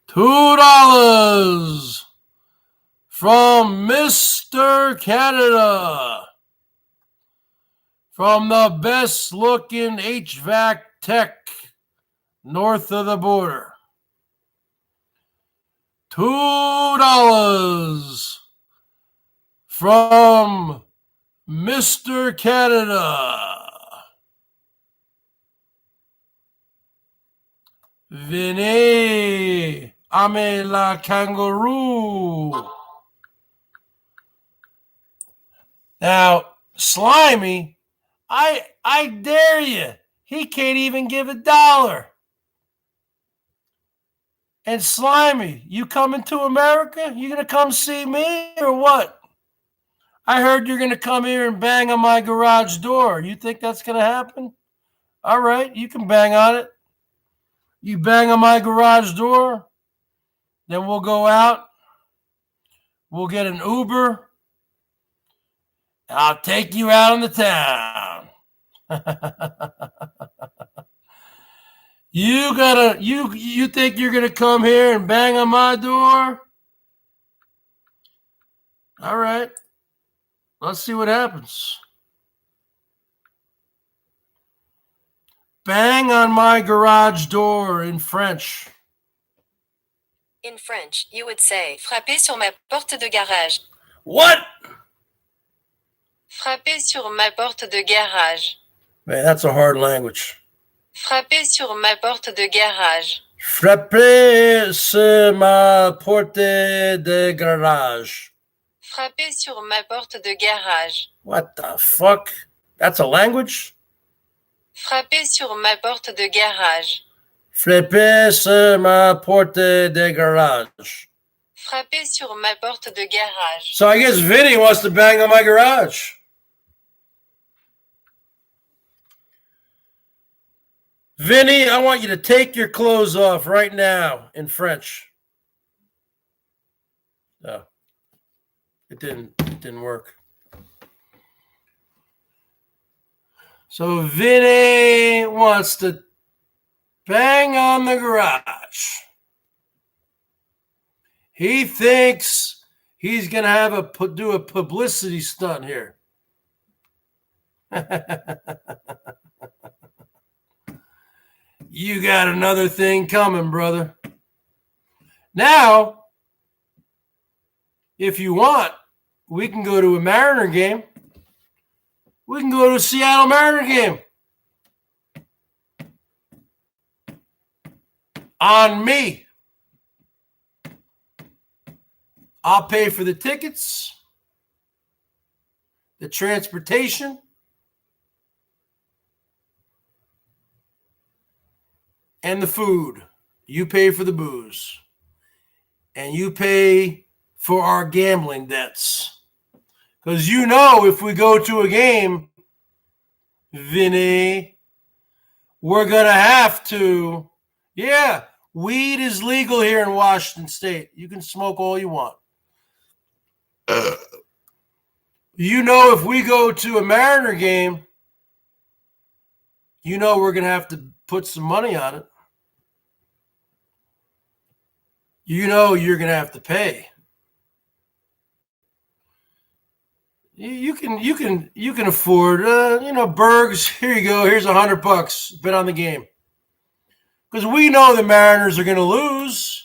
$2 from Mr. Canada. From the best looking HVAC tech north of the border. $2 from Mr. Canada. Venez, ame la kangaroo. Now, Slimy, I dare you. He can't even give $1. And Slimy, you coming to America? You gonna come see me or what? I heard you're gonna come here and bang on my garage door. You think that's gonna happen? All right, you can bang on it. You bang on my garage door, then we'll go out. We'll get an Uber. I'll take you out in the town. You think you're gonna come here and bang on my door? All right. Let's see what happens. Bang on my garage door in French. In French, you would say frapper sur ma porte de garage. What? Frapper sur ma porte de garage. Man, that's a hard language. Frapper sur ma porte de garage. Frapper sur ma porte de garage. Frapper sur ma porte de garage. What the fuck? That's a language? Frapper sur ma porte de garage. Frapper sur ma porte de garage. Frapper sur ma porte de garage. So I guess Vinny wants to bang on my garage. Vinny, I want you to take your clothes off right now in French. No, it didn't work. So Vinny wants to bang on the garage. He thinks he's going to do a publicity stunt here. You got another thing coming, brother. Now, if you want, we can go to a Mariner game. We can go to a Seattle Mariner game. On me. I'll pay for the tickets, the transportation, and the food. You pay for the booze. And you pay for our gambling debts. Because you know if we go to a game, Vinny, we're going to have to. Yeah, weed is legal here in Washington State. You can smoke all you want. You know if we go to a Mariner game, you know we're going to have to put some money on it. You know you're going to have to pay. You can afford, Bergs. Here you go. Here's $100. Bet on the game. Because we know the Mariners are going to lose.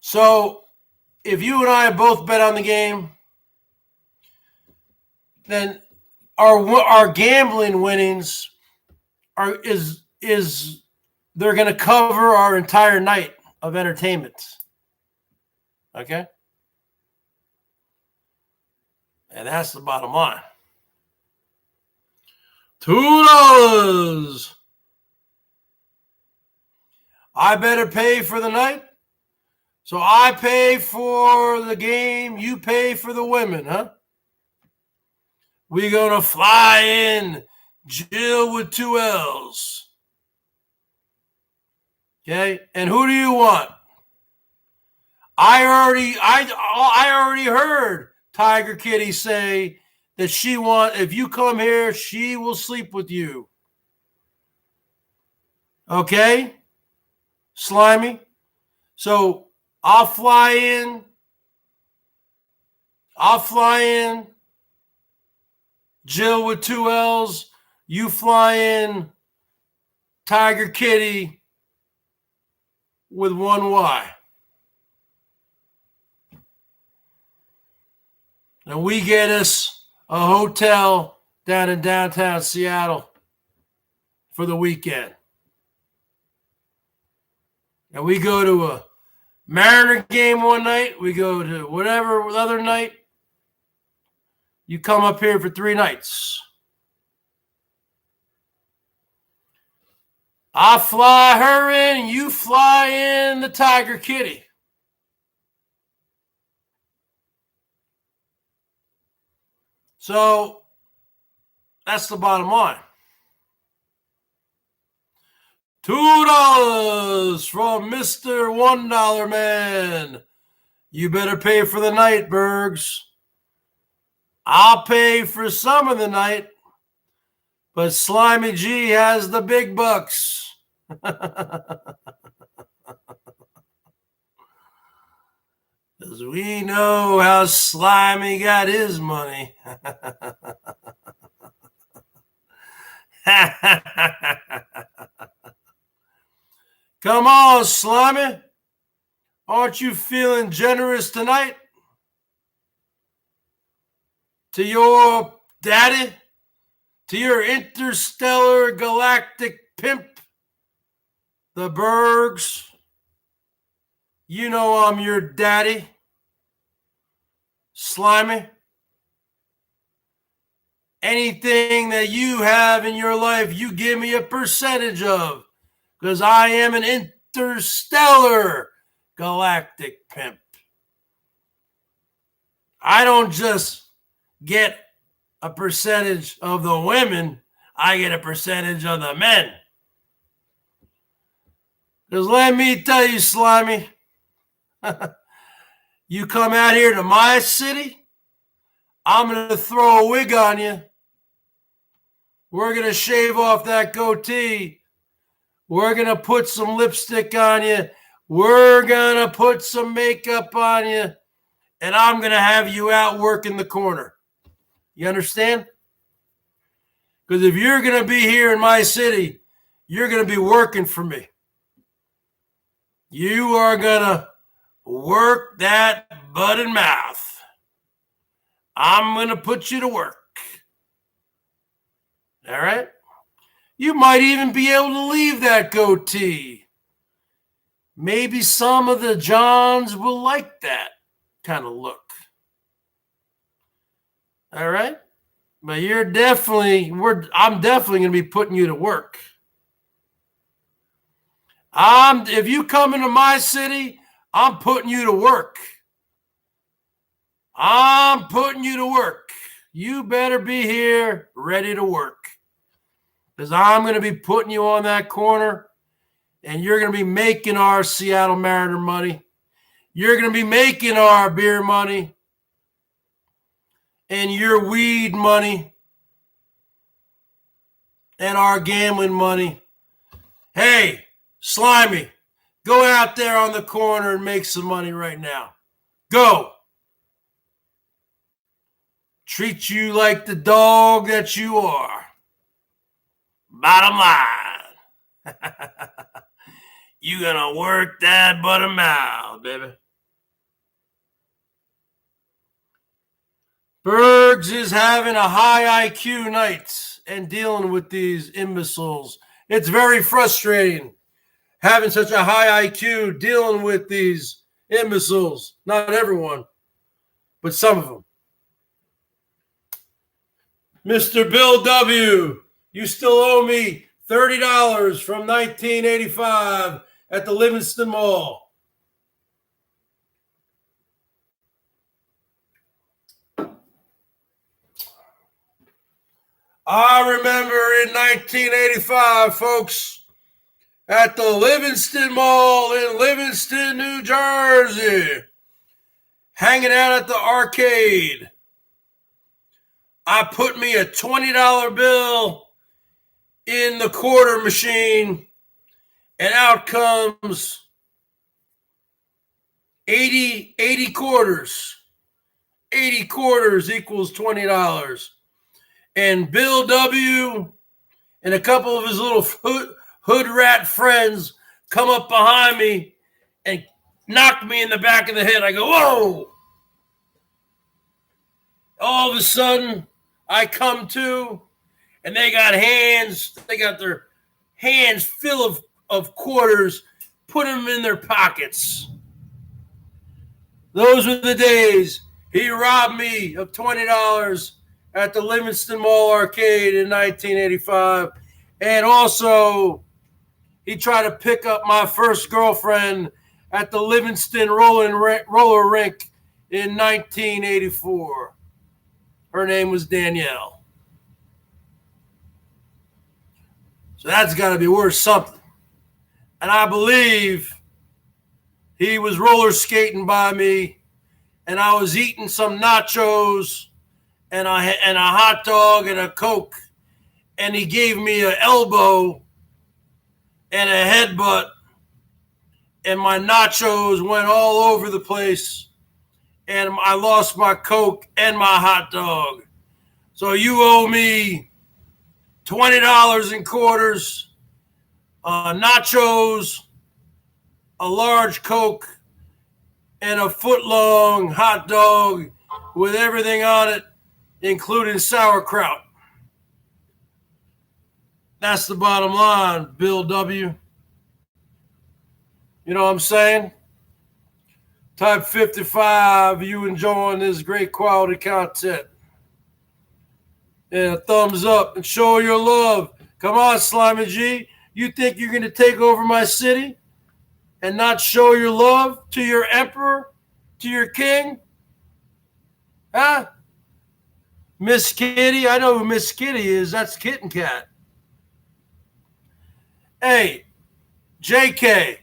So if you and I both bet on the game, then our gambling winnings is they're going to cover our entire night of entertainment. Okay? And that's the bottom line. $2. I better pay for the night. So I pay for the game. You pay for the women, huh? We're going to fly in Jill with 2 L's. Okay? And who do you want? I already heard Tiger Kitty say that if you come here, she will sleep with you. Okay? Slimy. So I'll fly in. Jill with 2 L's. You fly in Tiger Kitty with 1 Y. And we get us a hotel down in downtown Seattle for the weekend. And we go to a Mariner game one night. We go to whatever other night. You come up here for 3 nights. I fly her in and you fly in the Tiger Kitty. So that's the bottom line. $2 from Mr. $1 Man. You better pay for the night, Bergs. I'll pay for some of the night, but Slimy G has the big bucks. Because we know how Slimy got his money. Come on, Slimy. Aren't you feeling generous tonight? To your daddy? To your interstellar galactic pimp? The Bergs? You know I'm your daddy. Slimy. Anything that you have in your life, you give me a percentage of. Because I am an interstellar galactic pimp. I don't just get a percentage of the women. I get a percentage of the men. Because let me tell you, Slimy, you come out here to my city, I'm going to throw a wig on you. We're going to shave off that goatee. We're going to put some lipstick on you. We're going to put some makeup on you, and I'm going to have you out working the corner. You understand? Because if you're going to be here in my city, you're going to be working for me. You are going to work that butt and mouth. I'm going to put you to work. All right? You might even be able to leave that goatee. Maybe some of the Johns will like that kind of look. All right? But I'm definitely going to be putting you to work. If you come into my city, I'm putting you to work. I'm putting you to work. You better be here ready to work. Because I'm going to be putting you on that corner, and you're going to be making our Seattle Mariner money. You're going to be making our beer money and your weed money and our gambling money. Hey, Slimy, go out there on the corner and make some money right now. Go. Treat you like the dog that you are. Bottom line. You gonna work that butt and mouth, baby. Bergs is having a high IQ night and dealing with these imbeciles. It's very frustrating having such a high IQ dealing with these imbeciles. Not everyone, but some of them. Mr. Bill W., you still owe me $30 from 1985 at the Livingston Mall. I remember in 1985, folks, at the Livingston Mall in Livingston, New Jersey, hanging out at the arcade. I put me a $20 bill in the quarter machine, and out comes 80 quarters. 80 quarters equals $20. And Bill W. and a couple of his little hood rat friends come up behind me and knock me in the back of the head. I go, whoa! All of a sudden, I come to, and they got their hands full of quarters, put them in their pockets. Those were the days. He robbed me of $20 at the Livingston Mall Arcade in 1985. And also, he tried to pick up my first girlfriend at the Livingston roller rink in 1984. Her name was Danielle. So that's got to be worth something. And I believe he was roller skating by me, and I was eating some nachos and a hot dog and a Coke, and he gave me an elbow and a headbutt, and my nachos went all over the place, and I lost my Coke and my hot dog. So you owe me $20 in quarters, nachos, a large Coke, and a foot-long hot dog with everything on it, including sauerkraut. That's the bottom line, Bill W. You know what I'm saying? Type 55, you enjoying this great quality content. And a thumbs up and show your love. Come on, Slimy G. You think you're going to take over my city and not show your love to your emperor, to your king? Huh? Miss Kitty? I know who Miss Kitty is. That's Kitten Kat. Hey, JK,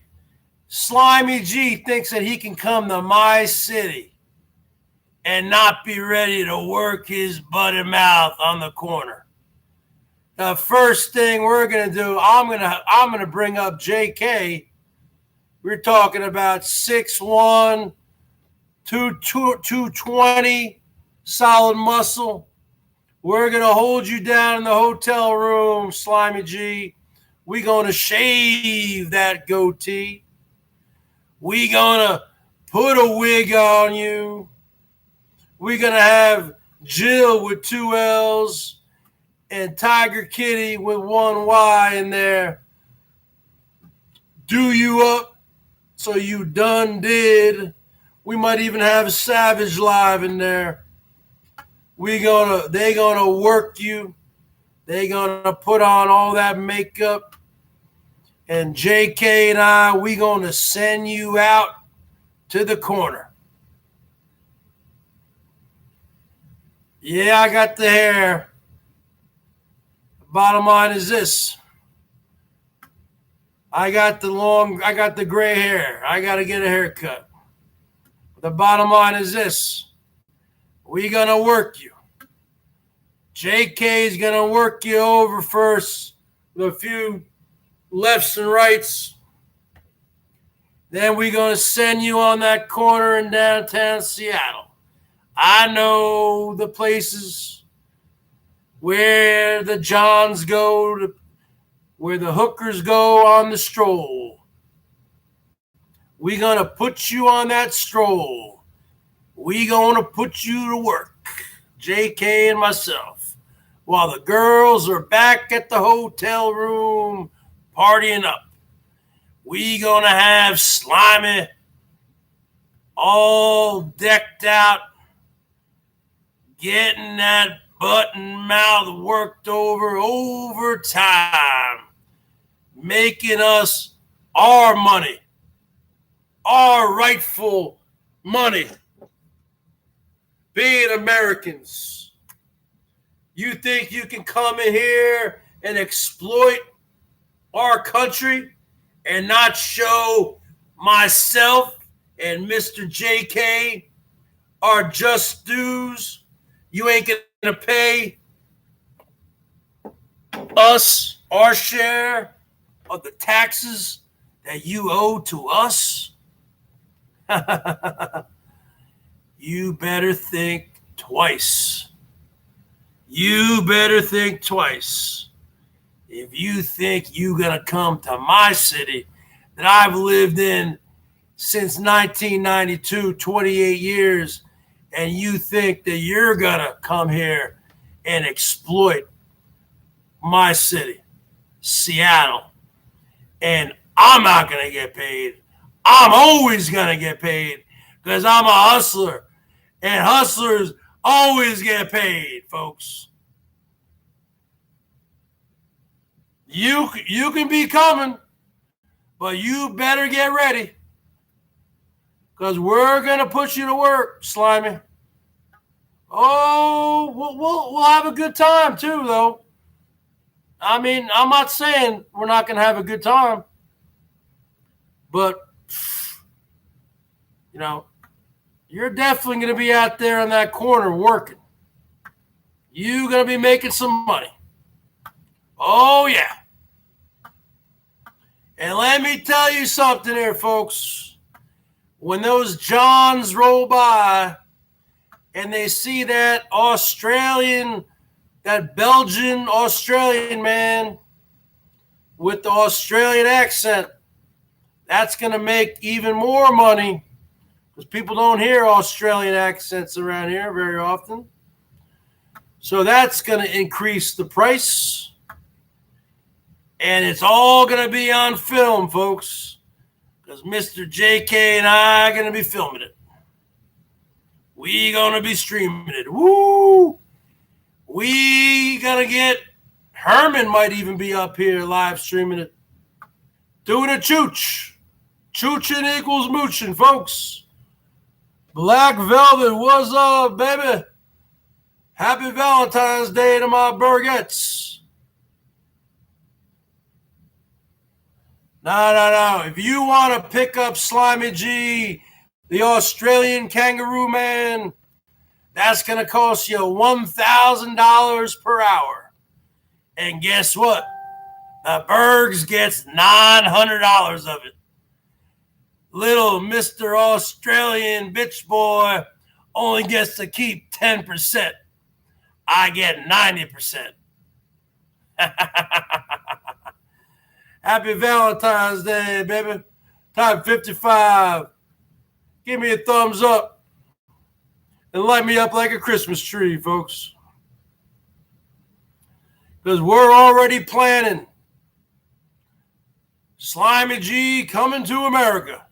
Slimy G thinks that he can come to my city and not be ready to work his butt and mouth on the corner. The first thing we're going to do, I'm going to bring up JK We're talking about 6'1", 220, solid muscle. We're going to hold you down in the hotel room, Slimy G. We're going to shave that goatee. We're going to put a wig on you. We're going to have Jill with 2 L's and Tiger Kitty with 1 Y in there. Do you up so you done did. We might even have Savage Live in there. They gonna work you. They gonna put on all that makeup. And JK and I, we gonna send you out to the corner. Yeah, I got the hair. Bottom line is this. I got the gray hair. I got to get a haircut. The bottom line is this. We going to work you. JK is going to work you over first with a few lefts and rights. Then we're going to send you on that corner in downtown Seattle. I know the places where the Johns go, where the hookers go on the stroll. We're going to put you on that stroll. We're going to put you to work, JK and myself, while the girls are back at the hotel room partying up. We're going to have Slimy all decked out, getting that butt and mouth worked over time, making us our money, our rightful money. Being Americans, you think you can come in here and exploit our country and not show myself and Mr. JK our just dues? You ain't going to pay us our share of the taxes that you owe to us? You better think twice. You better think twice. If you think you're going to come to my city that I've lived in since 1992, 28 years, and you think that you're going to come here and exploit my city, Seattle, and I'm not going to get paid. I'm always going to get paid because I'm a hustler, and hustlers always get paid, folks. You can be coming, but you better get ready because we're going to put you to work, Slimy. Oh, we'll have a good time too, though. I mean, I'm not saying we're not going to have a good time, but, you know, you're definitely going to be out there in that corner working. You're going to be making some money. Oh, yeah. And let me tell you something here, folks. When those Johns roll by and they see that Belgian Australian man with the Australian accent, that's going to make even more money because people don't hear Australian accents around here very often. So that's going to increase the price. And it's all going to be on film, folks, because Mr. JK and I are going to be filming it. We going to be streaming it. Woo! We going to get Herman might even be up here live streaming it. Doing a chooch. Choochin equals moochin, folks. Black Velvet, what's up, baby? Happy Valentine's Day to my Burgettes. No. If you want to pick up Slimy G, the Australian kangaroo man, that's going to cost you $1,000 per hour. And guess what? The Bergs gets $900 of it. little Mr. Australian bitch boy only gets to keep 10%. I get 90%. Happy Valentine's Day, baby. Time 55. Give me a thumbs up and light me up like a Christmas tree, folks. Because we're already planning Slimy G coming to America.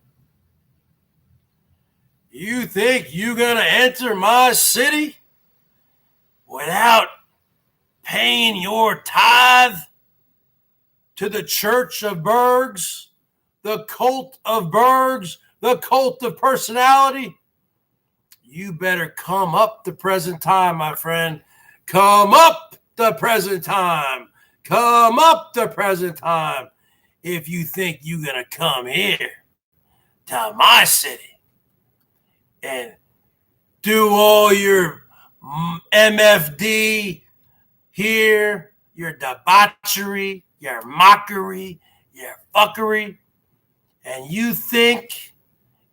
You think you gonna enter my city without paying your tithe to the Church of Bergs, the cult of Bergs, the cult of personality? You better come up the present time, my friend. Come up the present time. Come up the present time. If you think you're going to come here to my city and do all your MFD here, your debauchery, your mockery, your fuckery, and you think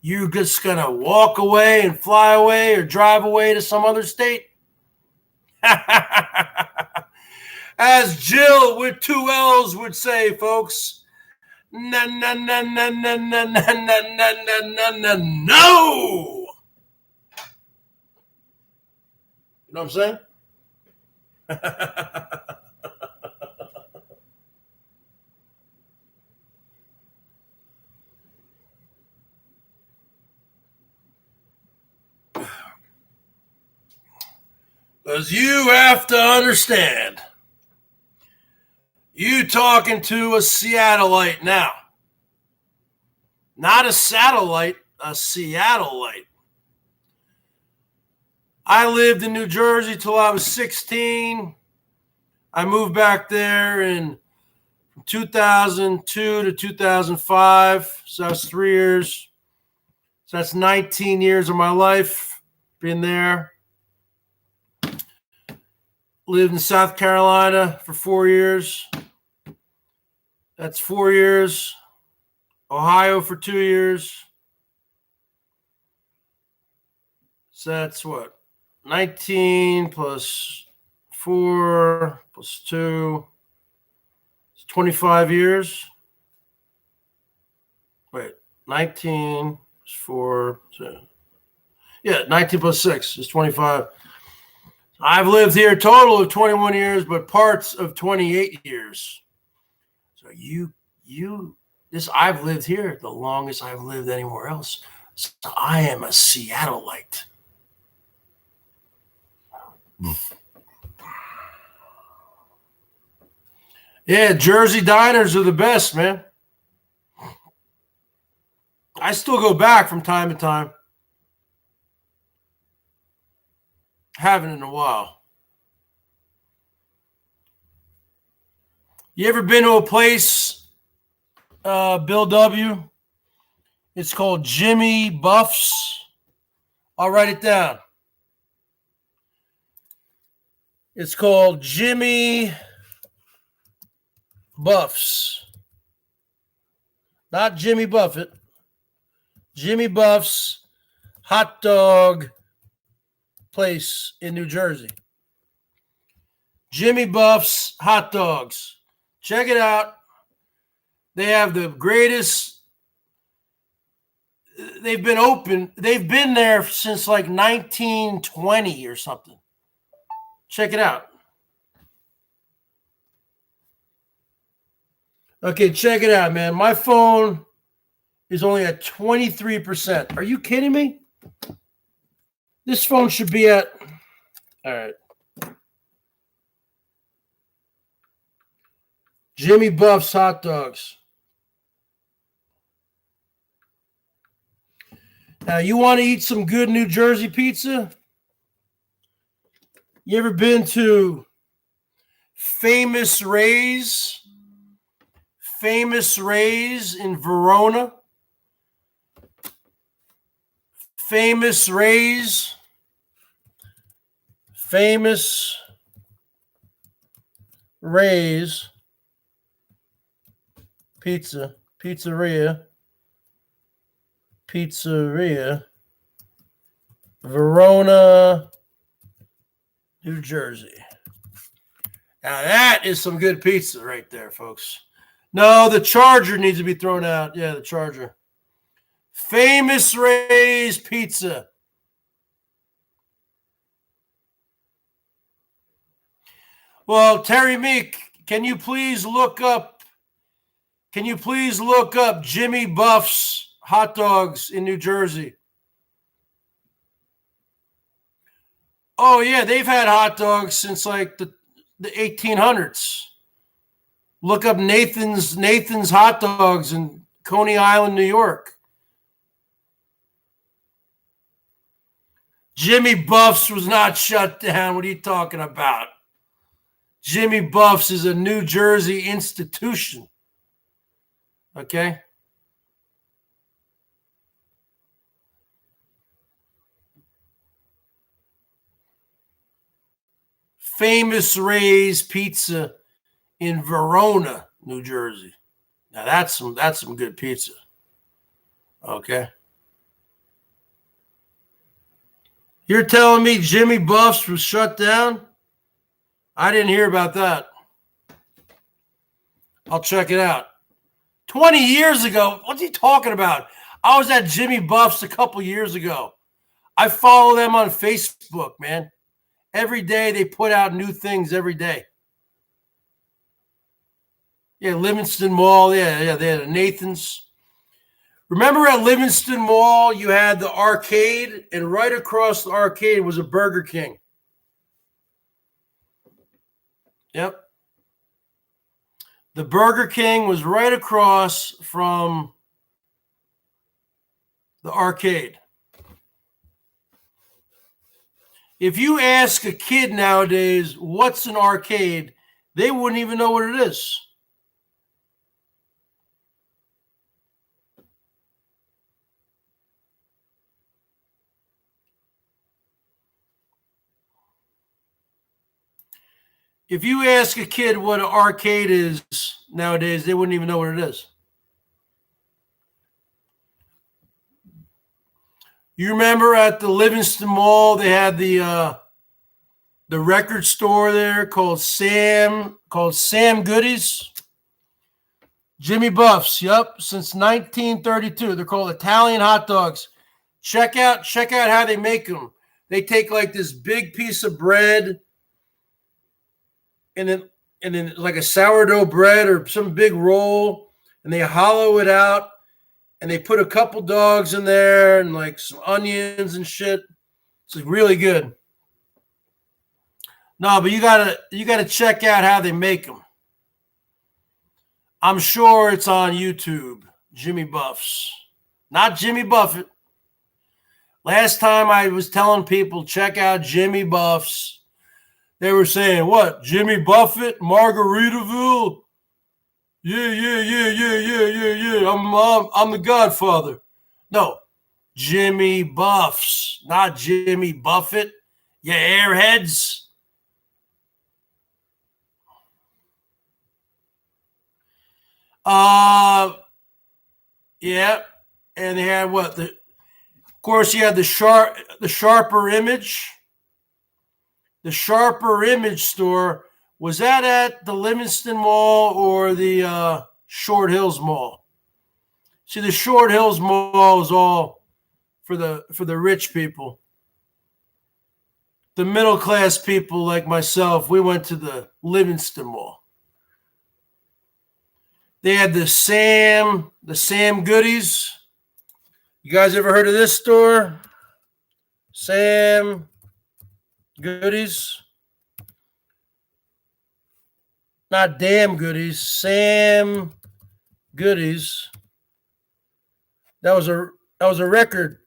you're just going to walk away and fly away or drive away to some other state? As Jill with 2 L's would say, folks, no, no, no, no, no, no, no, no, no, no, no, no. You know what I'm saying? Because you have to understand, you talking to a Seattleite now. Not a satellite, a Seattleite. I lived in New Jersey till I was 16. I moved back there in 2002 to 2005. So that's 3 years. So that's 19 years of my life. Been there. Lived in South Carolina for 4 years. That's 4 years. Ohio for 2 years. So that's what? 19 plus 4 plus 2. It's 25 years. Wait, 19 plus 4. 2. Yeah, 19 plus 6 is 25. I've lived here a total of 21 years, but parts of 28 years. So I've lived here the longest I've lived anywhere else. So I am a Seattleite. Yeah, Jersey diners are the best, man. I still go back from time to time. Haven't in a while. You ever been to a place, Bill W.? It's called Jimmy Buff's. I'll write it down. It's called Jimmy Buff's. Not Jimmy Buffett. Jimmy Buff's hot dog place in New Jersey. Jimmy Buff's hot dogs. Check it out. They have the greatest. They've been open. They've been there since like 1920 or something. Check it out. Okay, check it out, man. My phone is only at 23%. Are you kidding me? This phone should be at... All right. Jimmy Buff's hot dogs. Now, you want to eat some good New Jersey pizza? You ever been to Famous Ray's? Famous Ray's in Verona? Famous Ray's. Famous Ray's Pizzeria. Pizzeria, Verona, New Jersey. Now that is some good pizza right there, folks. No, the Charger needs to be thrown out. Yeah, the Charger. Famous Ray's Pizza. Well, Terry Meek, can you please look up Jimmy Buff's hot dogs in New Jersey? Oh yeah, they've had hot dogs since like the 1800s. Look up Nathan's hot dogs in Coney Island, New York. Jimmy Buff's was not shut down. What are you talking about? Jimmy Buff's is a New Jersey institution. Okay? Famous Ray's Pizza in Verona, New Jersey. Now that's some good pizza. Okay? You're telling me Jimmy Buff's was shut down? I didn't hear about that. I'll check it out. 20 years ago? What's he talking about? I was at Jimmy Buff's a couple years ago. I follow them on Facebook, man. Every day they put out new things every day. Yeah, Livingston Mall. Yeah, they had a Nathan's. Remember at Livingston Mall, you had the arcade, and right across the arcade was a Burger King. Yep. The Burger King was right across from the arcade. If you ask a kid nowadays, what's an arcade, they wouldn't even know what it is. If you ask a kid what an arcade is nowadays, they wouldn't even know what it is. You remember at the Livingston Mall, they had the record store there called Sam Goodies. Jimmy Buff's, yep, since 1932. They're called Italian hot dogs. Check out how they make them. They take like this big piece of bread and then like a sourdough bread or some big roll, and they hollow it out, and they put a couple dogs in there and like some onions and shit. It's really good. No, but you gotta check out how they make them. I'm sure it's on YouTube. Jimmy Buff's, not Jimmy Buffett. Last time I was telling people check out Jimmy Buff's, they were saying, what, Jimmy Buffett, Margaritaville? Yeah. I'm the Godfather. No, Jimmy Buff's, not Jimmy Buffett. You airheads. Yeah, and they had what? Of course, you had the Sharper Image. The Sharper Image store, was that at the Livingston Mall or the Short Hills Mall? See, the Short Hills Mall is all for the rich people. The middle class people like myself, we went to the Livingston Mall. They had the Sam Goodies. You guys ever heard of this store? Sam Goodies. Not damn goodies, Sam Goodies. That was a record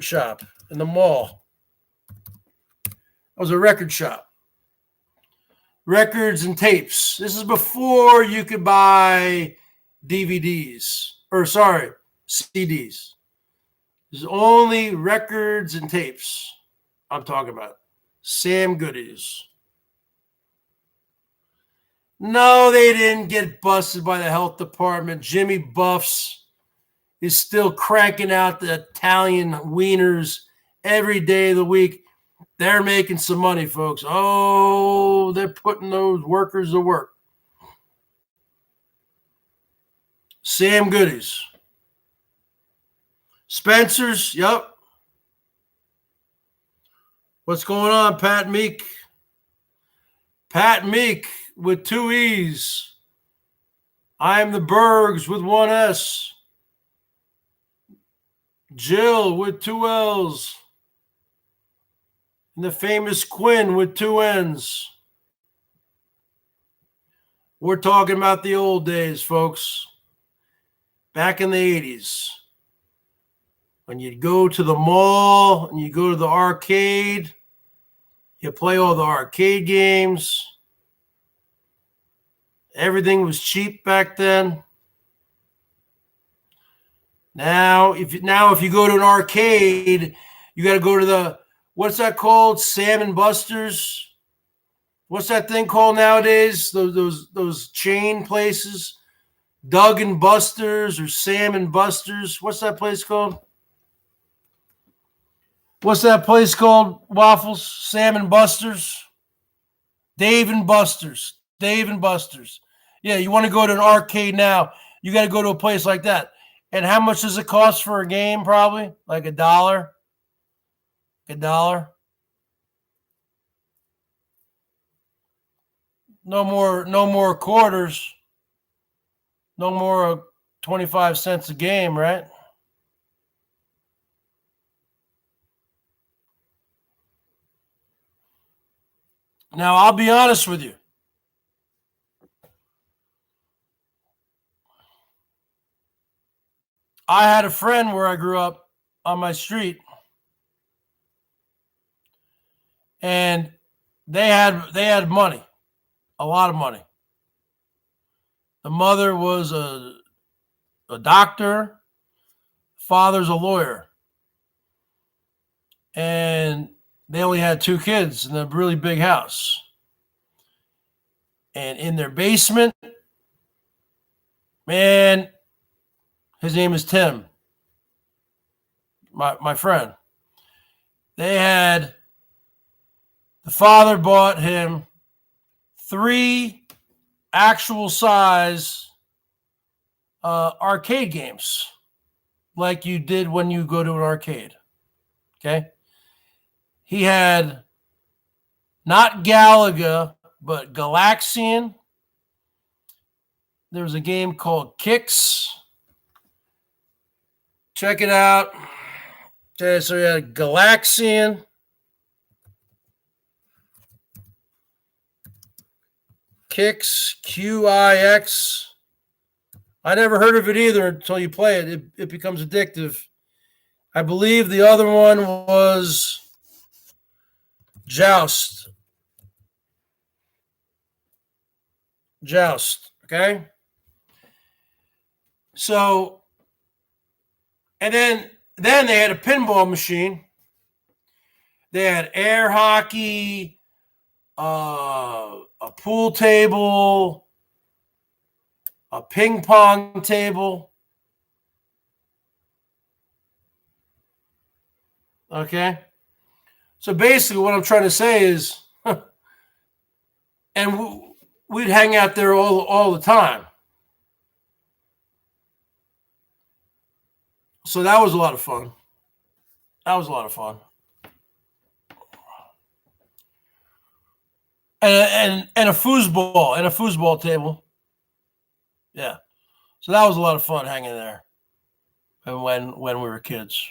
shop in the mall. That was a record shop. Records and tapes. This is before you could buy CDs. This is only records and tapes I'm talking about. Sam Goodies. No, they didn't get busted by the health department. Jimmy Buff's is still cranking out the Italian wieners every day of the week. They're making some money, folks. Oh, they're putting those workers to work. Sam Goodies. Spencer's, yep. What's going on, Pat Meek? Pat Meek with 2 E's. I'm the Bergs with 1 S. Jill with 2 L's. And the famous Quinn with 2 N's. We're talking about the old days, folks. Back in the 80s. When you'd go to the mall and you go to the arcade, you play all the arcade games. Everything was cheap back then. Now, if you go to an arcade, you got to go to the, what's that called? Salmon Busters. What's that thing called nowadays? Those chain places, Dug and Busters or Salmon Busters. What's that place called? What's that place called? Waffles, Salmon Busters, Dave and Buster's. Dave and Buster's. Yeah, you want to go to an arcade now, you got to go to a place like that. And how much does it cost for a game? Probably like $1. $1. No more quarters. No more 25 cents a game, right? Now, I'll be honest with you. I had a friend where I grew up on my street, and they had money, a lot of money. The mother was a doctor, father's a lawyer, and they only had 2 kids in a really big house. And in their basement, man, his name is Tim, my friend. The father bought him 3 actual size arcade games, like you did when you go to an arcade. Okay. He had not Galaga, but Galaxian. There was a game called Kicks. Check it out. Okay, so you had Galaxian. Kicks, QIX. I never heard of it either until you play it. It becomes addictive. I believe the other one was Joust. Okay? So, and then they had a pinball machine. They had air hockey, a pool table, a ping pong table. Okay? So basically what I'm trying to say is, and we'd hang out there all the time. So that was a lot of fun. And a foosball table. Yeah. So that was a lot of fun hanging there. And when we were kids.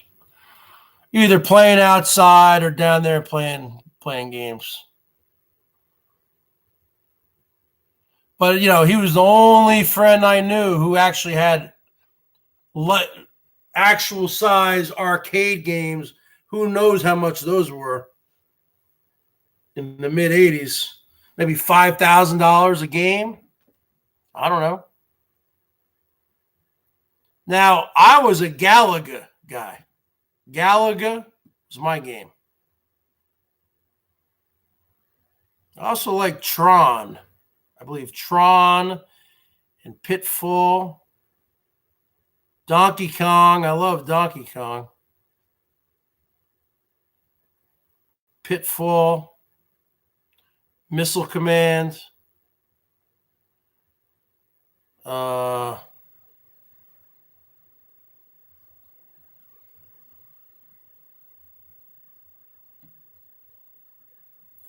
Either playing outside or down there playing games. But he was the only friend I knew who actually had actual size arcade games. Who knows how much those were in the mid 80s? Maybe $5,000 a game. I don't know. Now, I was a Galaga guy. Galaga was my game. I also like Tron. I believe Tron and Pitfall. Donkey Kong. I love Donkey Kong. Pitfall. Missile Command. All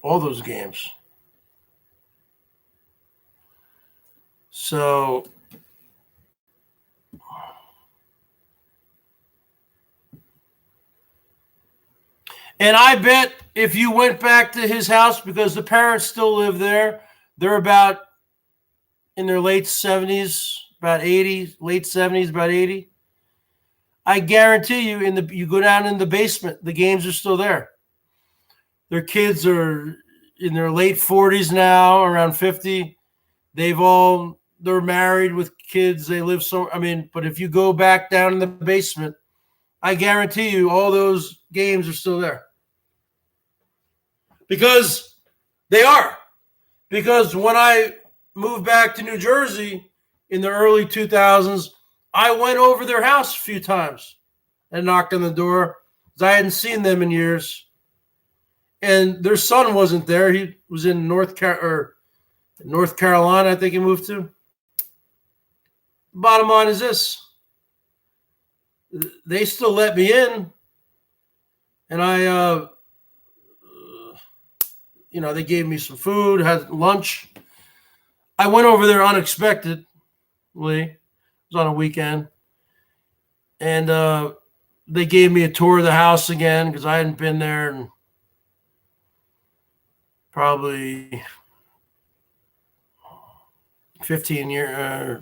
those games. So and I bet if you went back to his house, because the parents still live there, they're about in their late 70s, about 80, late 70s, about 80. I guarantee you, you go down in the basement, the games are still there. Their kids are in their late 40s now, around 50. They're married with kids. They live but if you go back down in the basement, I guarantee you all those games are still there. Because they are. Because when I moved back to New Jersey in the early 2000s, I went over their house a few times and knocked on the door because I hadn't seen them in years. And their son wasn't there. He was in North Carolina, I think he moved to. Bottom line is this. They still let me in. And they gave me some food, had lunch. I went over there unexpectedly. It was on a weekend. And they gave me a tour of the house again because I hadn't been there in probably 15 years,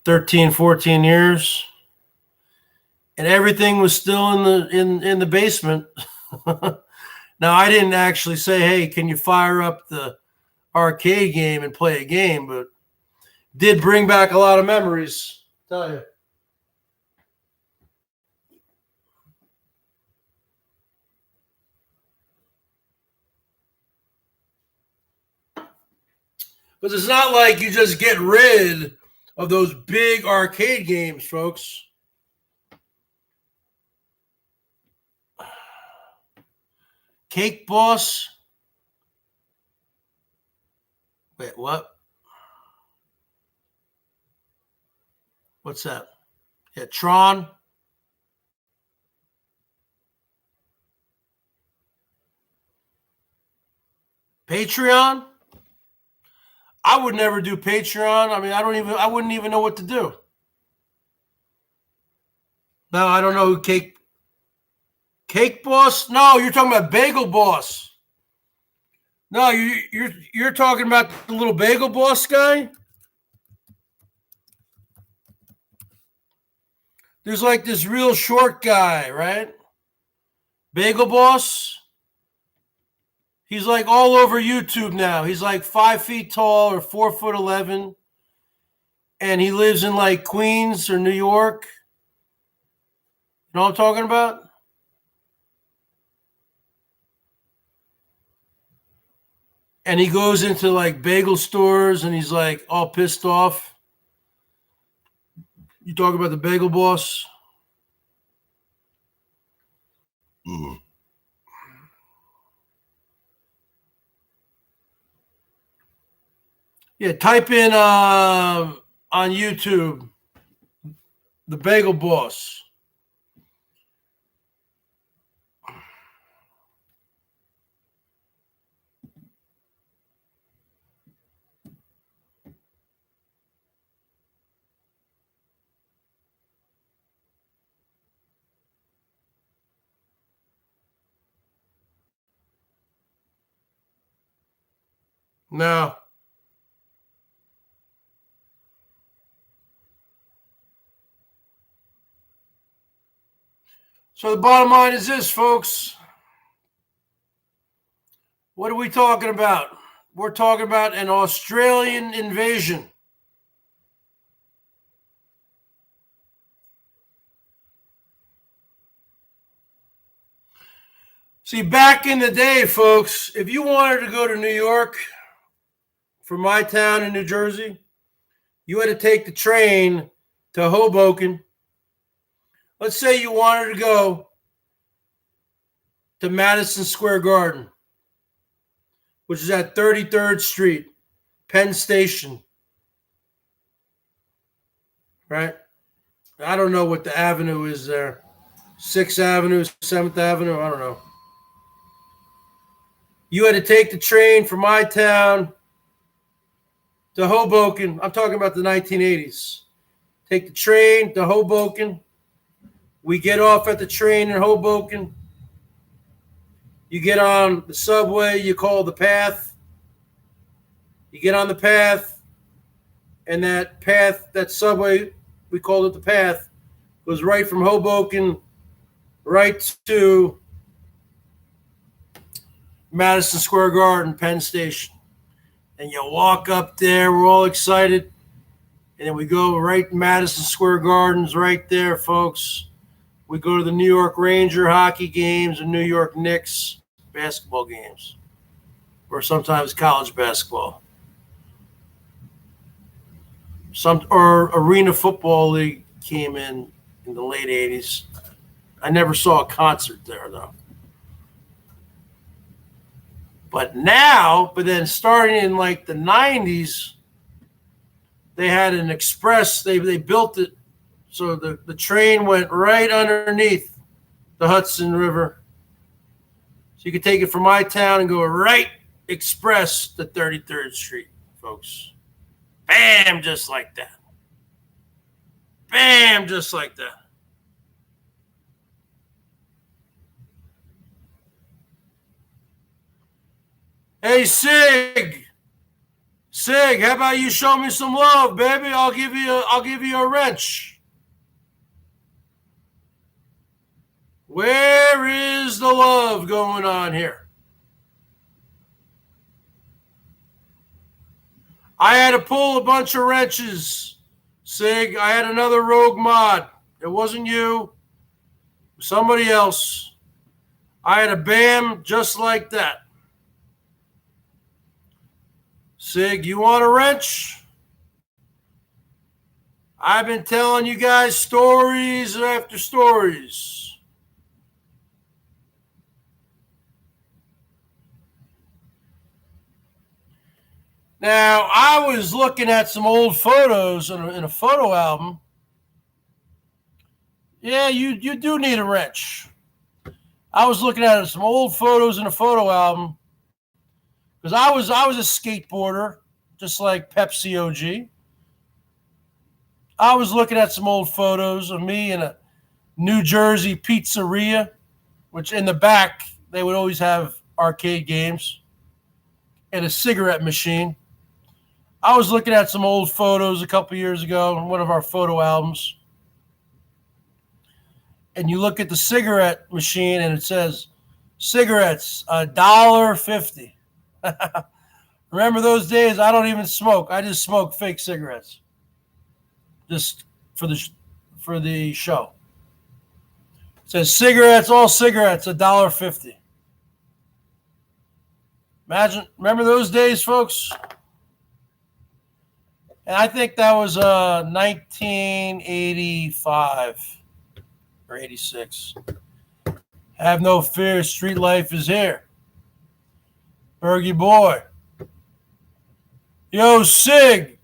13, 14 years. And everything was still in the basement. Now, I didn't actually say, hey, can you fire up the arcade game and play a game, but did bring back a lot of memories, I'll tell you. But it's not like you just get rid of those big arcade games, folks. Cake Boss. Wait, what? What's that? Yeah, Tron. Patreon? I would never do Patreon. I mean, I wouldn't even know what to do. No, I don't know who Cake Boss? No, you're talking about Bagel Boss. No, you're talking about the little Bagel Boss guy? There's like this real short guy, right? Bagel Boss. He's like all over YouTube now. He's like 5 feet tall or 4'11", and he lives in like Queens or New York. You know what I'm talking about? And he goes into like bagel stores and he's like all pissed off. You talk about the Bagel Boss? Yeah, type in on YouTube the Bagel Boss. No. So the bottom line is this, folks. What are we talking about? We're talking about an Australian invasion. See, back in the day, folks, if you wanted to go to New York from my town in New Jersey, You had to take the train to Hoboken. Let's say you wanted to go to Madison Square Garden, which is at 33rd Street, Penn Station. Right? I don't know what the avenue is there. 6th Avenue, 7th Avenue, I don't know. You had to take the train from my town to Hoboken. I'm talking about the 1980s. Take the train to Hoboken. We get off at the train in Hoboken. You get on the subway, you call the path. You get on the path, and that subway, we called it the path, goes right from Hoboken right to Madison Square Garden, Penn Station. And you walk up there, we're all excited. And then we go right Madison Square Gardens right there, folks. We go to the New York Ranger hockey games and New York Knicks basketball games, or sometimes college basketball. Or Arena Football League came in the late 80s. I never saw a concert there, though. But then starting in like the 90s, they had an express. They built it so the train went right underneath the Hudson River. So you could take it from my town and go right express to 33rd Street, folks. Bam, just like that. Bam, just like that. Hey, Sig, how about you show me some love, baby? I'll give you a wrench. Where is the love going on here? I had to pull a bunch of wrenches, Sig. I had another rogue mod. It wasn't you. It was somebody else. I had a bam just like that. Sig, you want a wrench? I've been telling you guys stories after stories. Now, I was looking at some old photos in a photo album. Yeah, you do need a wrench. I was looking at some old photos in a photo album because I was a skateboarder, just like Pepsi OG. I was looking at some old photos of me in a New Jersey pizzeria, which in the back they would always have arcade games and a cigarette machine. I was looking at some old photos a couple years ago in one of our photo albums. And you look at the cigarette machine and it says, cigarettes, $1.50. Remember those days? I don't even smoke. I just smoke fake cigarettes. Just for the show. It says cigarettes, all cigarettes, $1.50. Imagine, remember those days, folks? And I think that was 1985 or 86. Have no fear, street life is here. Bergie boy. Yo, Sig.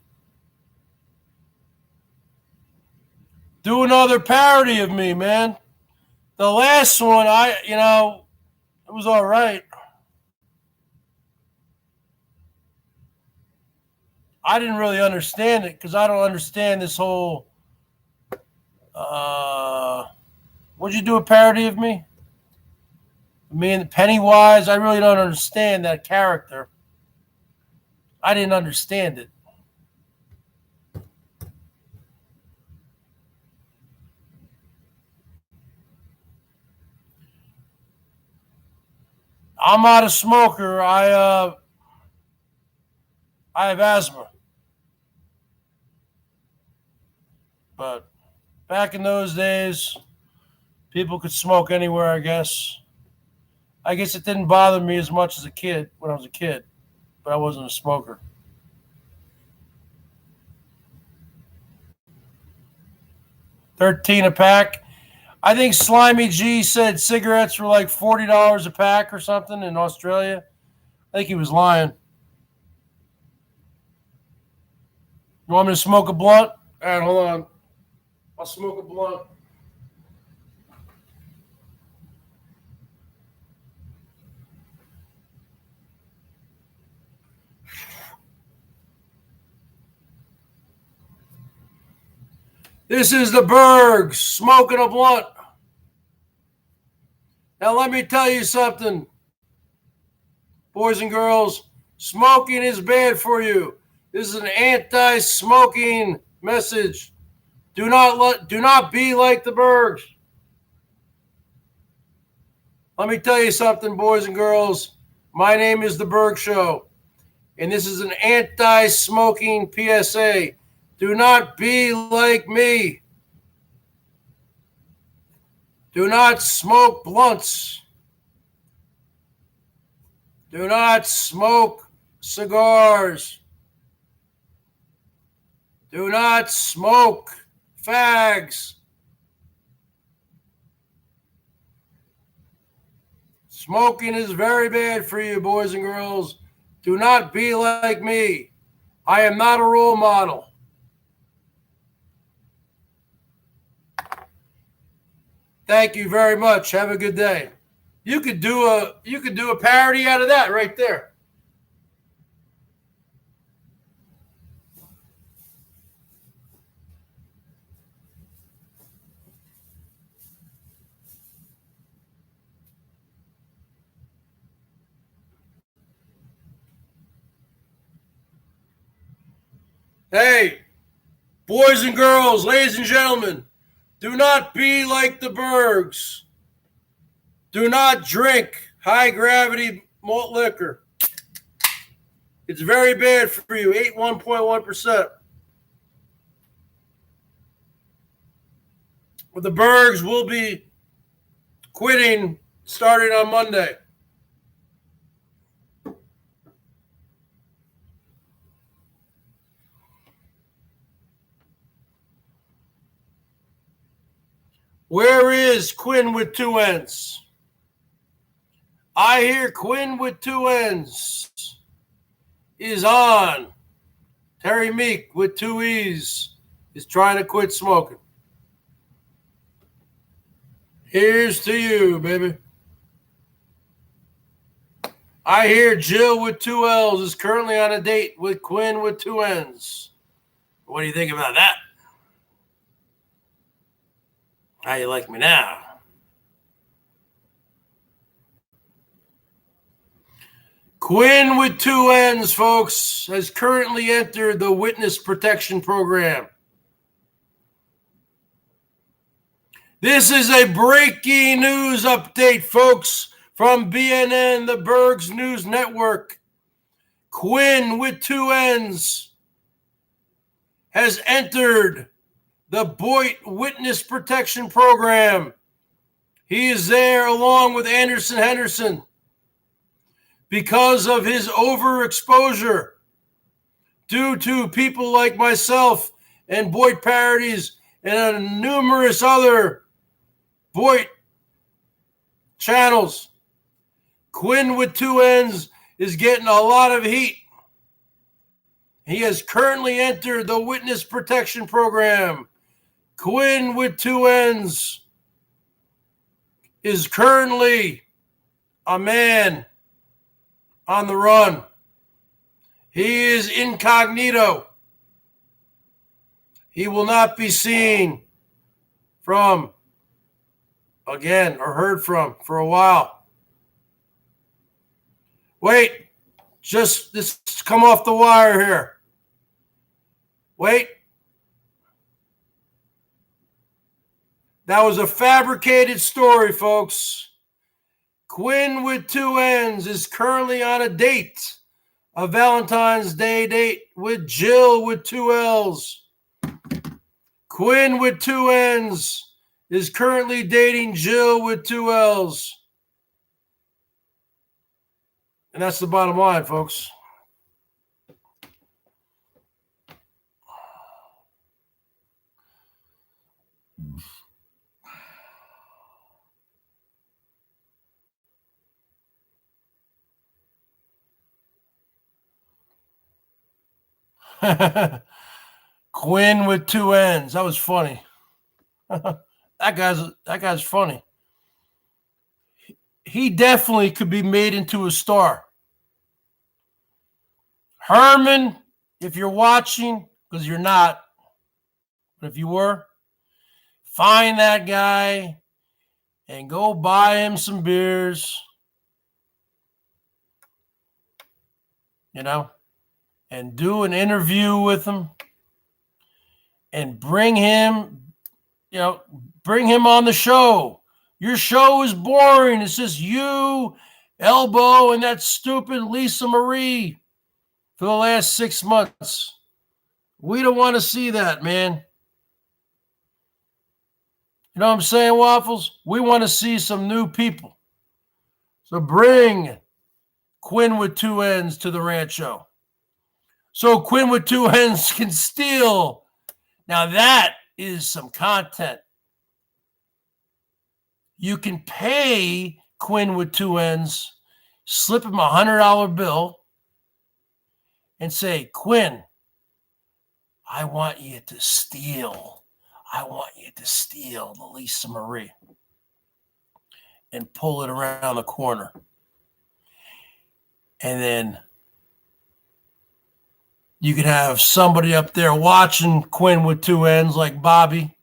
Do another parody of me, man. The last one, it was all right. I didn't really understand it because I don't understand this whole, would you do a parody of me? Me and Pennywise, I really don't understand that character. I didn't understand it. I'm not a smoker. I have asthma. But back in those days, people could smoke anywhere, I guess. I guess it didn't bother me as much as a kid when I was a kid, but I wasn't a smoker. 13 a pack. I think Slimy G said cigarettes were like $40 a pack or something in Australia. I think he was lying. You want me to smoke a blunt? All right, hold on. I'll smoke a blunt. This is the Bergs smoking a blunt. Now let me tell you something, boys and girls. Smoking is bad for you. This is an anti-smoking message. Do not be like the Bergs. Let me tell you something, boys and girls. My name is the BERGS Show, and this is an anti-smoking PSA. Do not be like me. Do not smoke blunts. Do not smoke cigars. Do not smoke fags. Smoking is very bad for you, boys and girls. Do not be like me. I am not a role model. Thank you very much. Have a good day. You could do a parody out of that right there. Hey, boys and girls, ladies and gentlemen, do not be like the Bergs. Do not drink high gravity malt liquor. It's very bad for you, 81.1%. But the Bergs will be quitting starting on Monday. Where is Quinn with two N's? I hear Quinn with two N's is on. Terry Meek with two E's is trying to quit smoking. Here's to you, baby. I hear Jill with two L's is currently on a date with Quinn with two N's. What do you think about that? How you like me now? Quinn with two N's, folks, has currently entered the Witness Protection Program. This is a breaking news update, folks, from BNN, the BERGS News Network. Quinn with two N's has entered the Boyd Witness Protection Program. He is there along with Anderson Henderson because of his overexposure due to people like myself and Boyd Parodies and numerous other Boyd channels. Quinn with two N's is getting a lot of heat. He has currently entered the Witness Protection Program. Quinn with two N's is currently a man on the run. He is incognito. He will not be seen from again or heard from for a while. Wait, just this come off the wire here. Wait. That was a fabricated story, folks. Quinn with two N's is currently on a date, a Valentine's Day date with Jill with two L's. Quinn with two N's is currently dating Jill with two L's. And that's the bottom line, folks. Quinn with two N's. That was funny. that guy's funny. He definitely could be made into a star. Herman, if you're watching, because you're not, but if you were, find that guy and go buy him some beers, and do an interview with him and bring him on the show. Your show is boring. It's just you, Elbow, and that stupid Lisa Marie for the last 6 months. We don't want to see that, man. You know what I'm saying, Waffles? We want to see some new people. So bring Quinn with two N's to the Rancho. So Quinn with two N's can steal. Now that is some content. You can pay Quinn with two N's, slip him $100 bill, and say, Quinn, I want you to steal. I want you to steal the Lisa Marie and pull it around the corner. And then you could have somebody up there watching Quinn with two N's like Bobby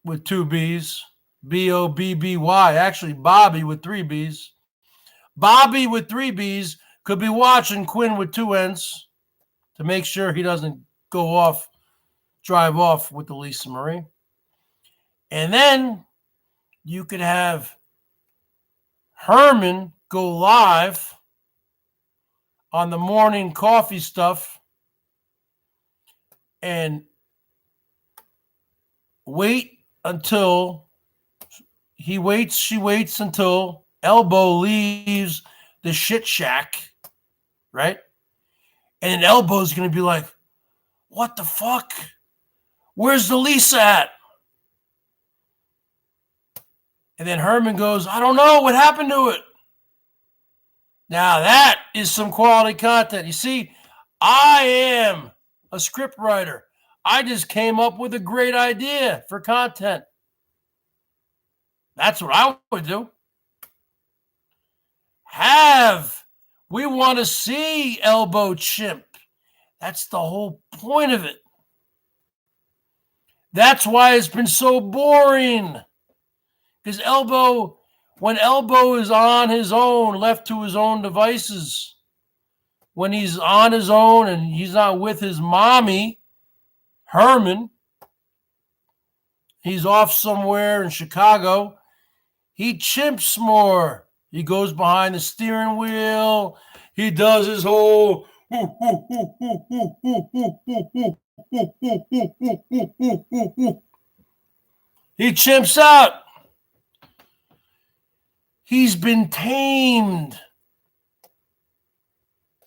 with two B's, Bobby. Actually, Bobby with three B's. Bobby with three B's could be watching Quinn with two N's to make sure he doesn't drive off with the Lisa Marie. And then you could have Herman go live on the morning coffee stuff and she waits until Elbow leaves the shit shack, right? And then Elbow's going to be like, what the fuck? Where's the Lisa at? And then Herman goes, I don't know. What happened to it? Now that is some quality content. You see, I am a script writer. I just came up with a great idea for content. That's what I would do. We want to see Elbow chimp. That's the whole point of it. That's why it's been so boring. Because when Elbow is on his own, left to his own devices, when he's on his own and he's not with his mommy, Herman, he's off somewhere in Chicago, he chimps more. He goes behind the steering wheel. He does his whole he chimps out. He's been tamed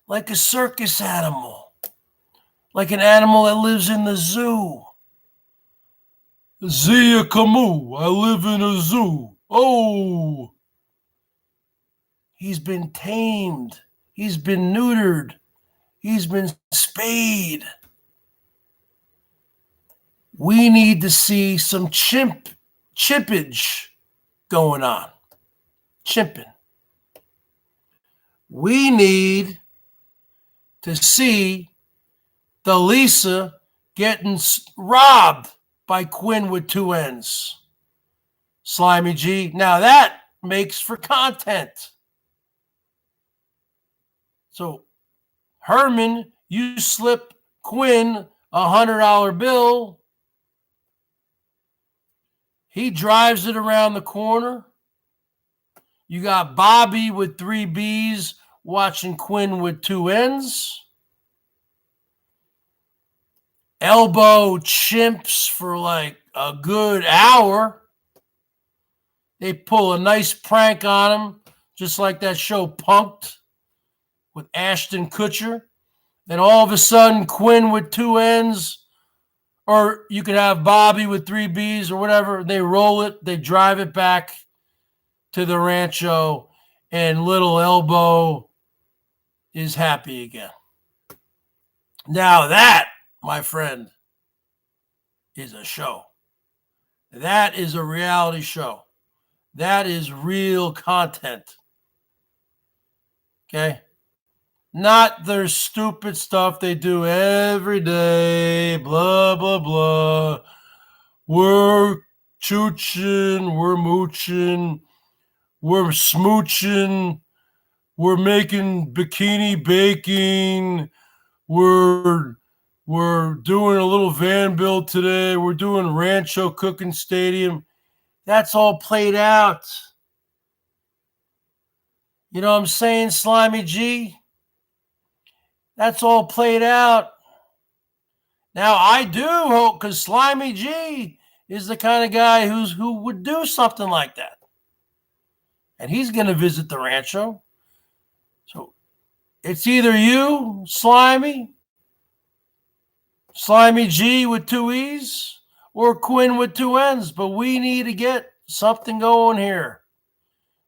like a circus animal, like an animal that lives in the zoo. Zia Camus, I live in a zoo. Oh, he's been tamed. He's been neutered. He's been spayed. We need to see some chimpage going on. Chimping. We need to see the Lisa getting robbed by Quinn with two N's. Slimy G. Now that makes for content. So, Herman, you slip Quinn $100 bill. He drives it around the corner. You got Bobby with three B's watching Quinn with two N's. Elbow chimps for like a good hour. They pull a nice prank on him, just like that show Punked with Ashton Kutcher. Then all of a sudden, Quinn with two N's Or you could have Bobby with 3 Bs or whatever. They roll it, they drive it back to the rancho, and little Elbow is happy again. Now that, my friend, is a show. That is a reality show. That is real content. Okay? Not their stupid stuff they do every day, blah, blah, blah. We're chooching, we're mooching, we're smooching, we're making bikini baking, we're doing a little van build today, we're doing Rancho Cooking Stadium. That's all played out. You know what I'm saying, Slimy G? That's all played out. Now, I do hope, because Slimy G is the kind of guy who would do something like that. And he's going to visit the rancho. So it's either you, Slimy G with 2 E's, or Quinn with 2 N's. But we need to get something going here.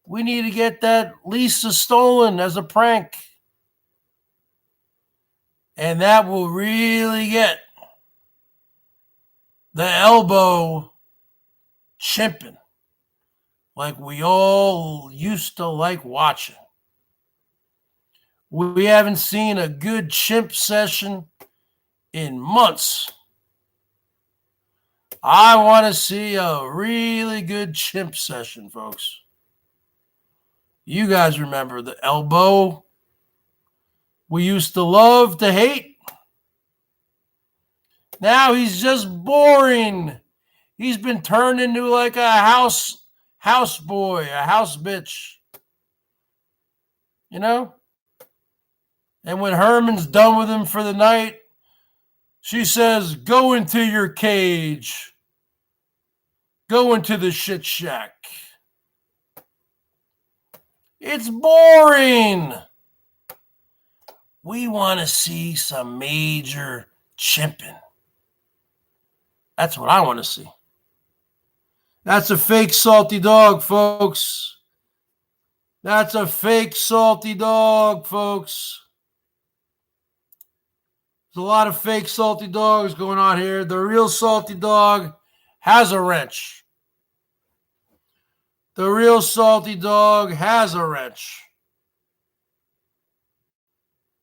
We need to get that Lisa stolen as a prank. And that will really get the Elbow chimping like we all used to like watching. We haven't seen a good chimp session in months. I want to see a really good chimp session, folks. You guys remember the Elbow we used to love to hate? Now he's just boring. He's been turned into like a house boy, a house bitch. You know? And when Herman's done with him for the night, she says, go into your cage. Go into the shit shack. It's boring. We want to see some major chimping. That's what I want to see. That's a fake salty dog, folks. That's a fake salty dog, folks. There's a lot of fake salty dogs going on here. The real salty dog has a wrench. The real salty dog has a wrench.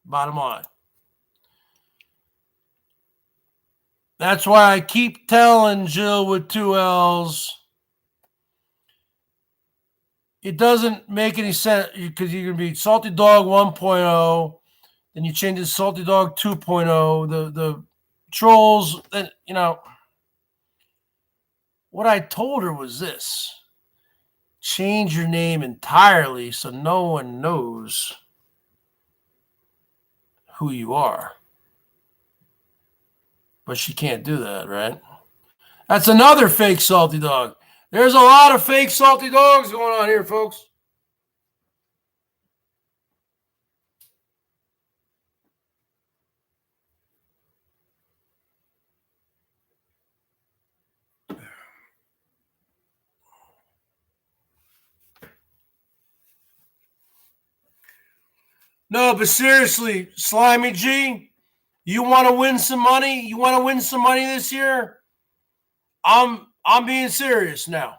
Bottom line. That's why I keep telling Jill with 2 L's. It doesn't make any sense because you can be Salty Dog 1.0, then you change it to Salty Dog 2.0. The trolls, you know. What I told her was this. Change your name entirely so no one knows who you are. But she can't do that, right? That's another fake salty dog. There's a lot of fake salty dogs going on here, folks. No, but seriously, Slimy G, you want to win some money? You want to win some money this year? I'm being serious now.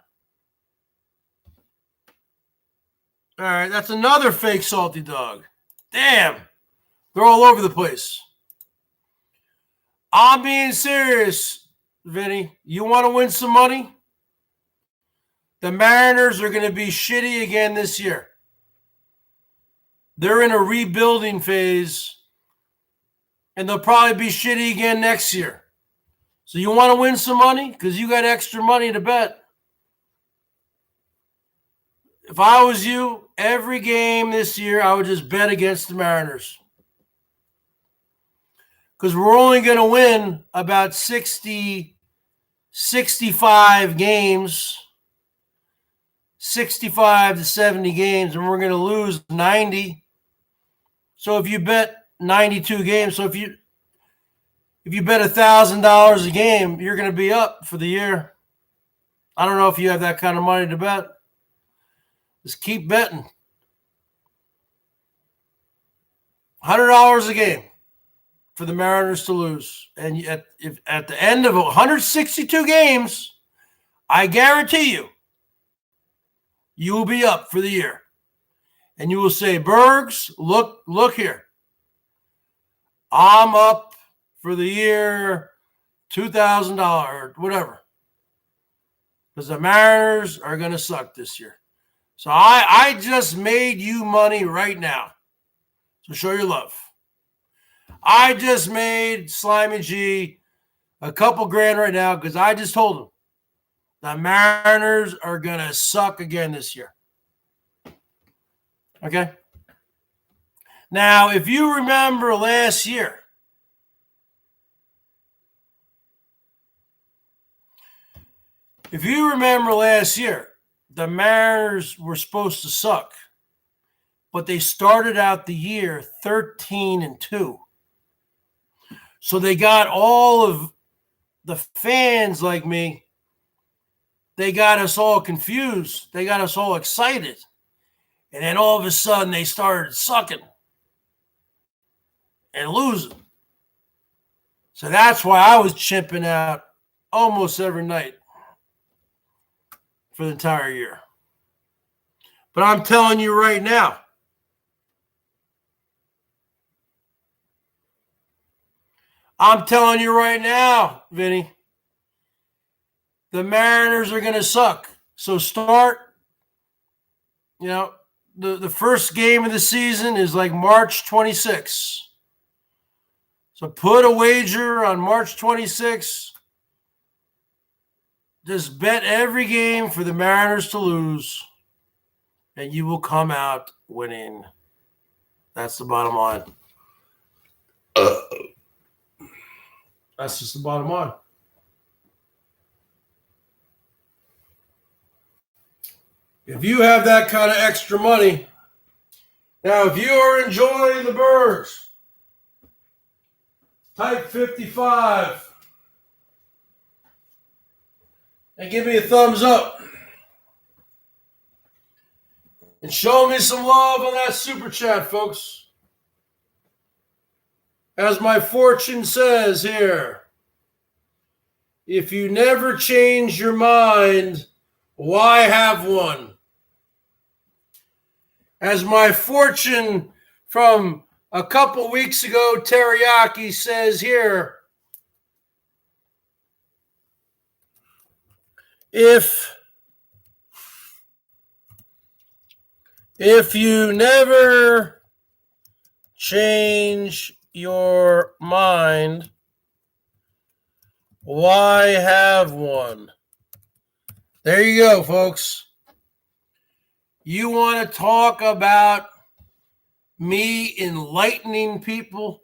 All right, that's another fake salty dog. Damn, they're all over the place. I'm being serious, Vinny. You want to win some money? The Mariners are going to be shitty again this year. They're in a rebuilding phase, and they'll probably be shitty again next year. So you want to win some money? Because you got extra money to bet. If I was you, every game this year, I would just bet against the Mariners. Because we're only going to win about 60, 65 games, 65 to 70 games, and we're going to lose 90. So if you bet 92 games, so If you bet $1,000 a game, you're going to be up for the year. I don't know if you have that kind of money to bet. Just keep betting. $100 a game for the Mariners to lose. And at the end of 162 games, I guarantee you will be up for the year. And you will say, Bergs, look here. I'm up for the year $2,000, whatever. Because the Mariners are going to suck this year. So I just made you money right now. So show your love. I just made Slimy G a couple grand right now because I just told him the Mariners are going to suck again this year. Okay? Now, if you remember last year, the Mariners were supposed to suck, but they started out the year 13-2. So they got all of the fans like me, they got us all confused. They got us all excited. And then all of a sudden they started sucking and losing. So that's why I was chipping out almost every night for the entire year. But I'm telling you right now, Vinny, the Mariners are going to suck. So start, the first game of the season is like March 26th. So put a wager on March 26th. Just bet every game for the Mariners to lose, and you will come out winning. That's the bottom line. That's just the bottom line. If you have that kind of extra money, now if you are enjoying the Bergs, type 55 and give me a thumbs up. And show me some love on that super chat, folks. As my fortune says here, if you never change your mind, why have one? As my fortune from a couple weeks ago, Teriyaki says here, if you never change your mind, why have one? There you go, folks. You want to talk about me enlightening people?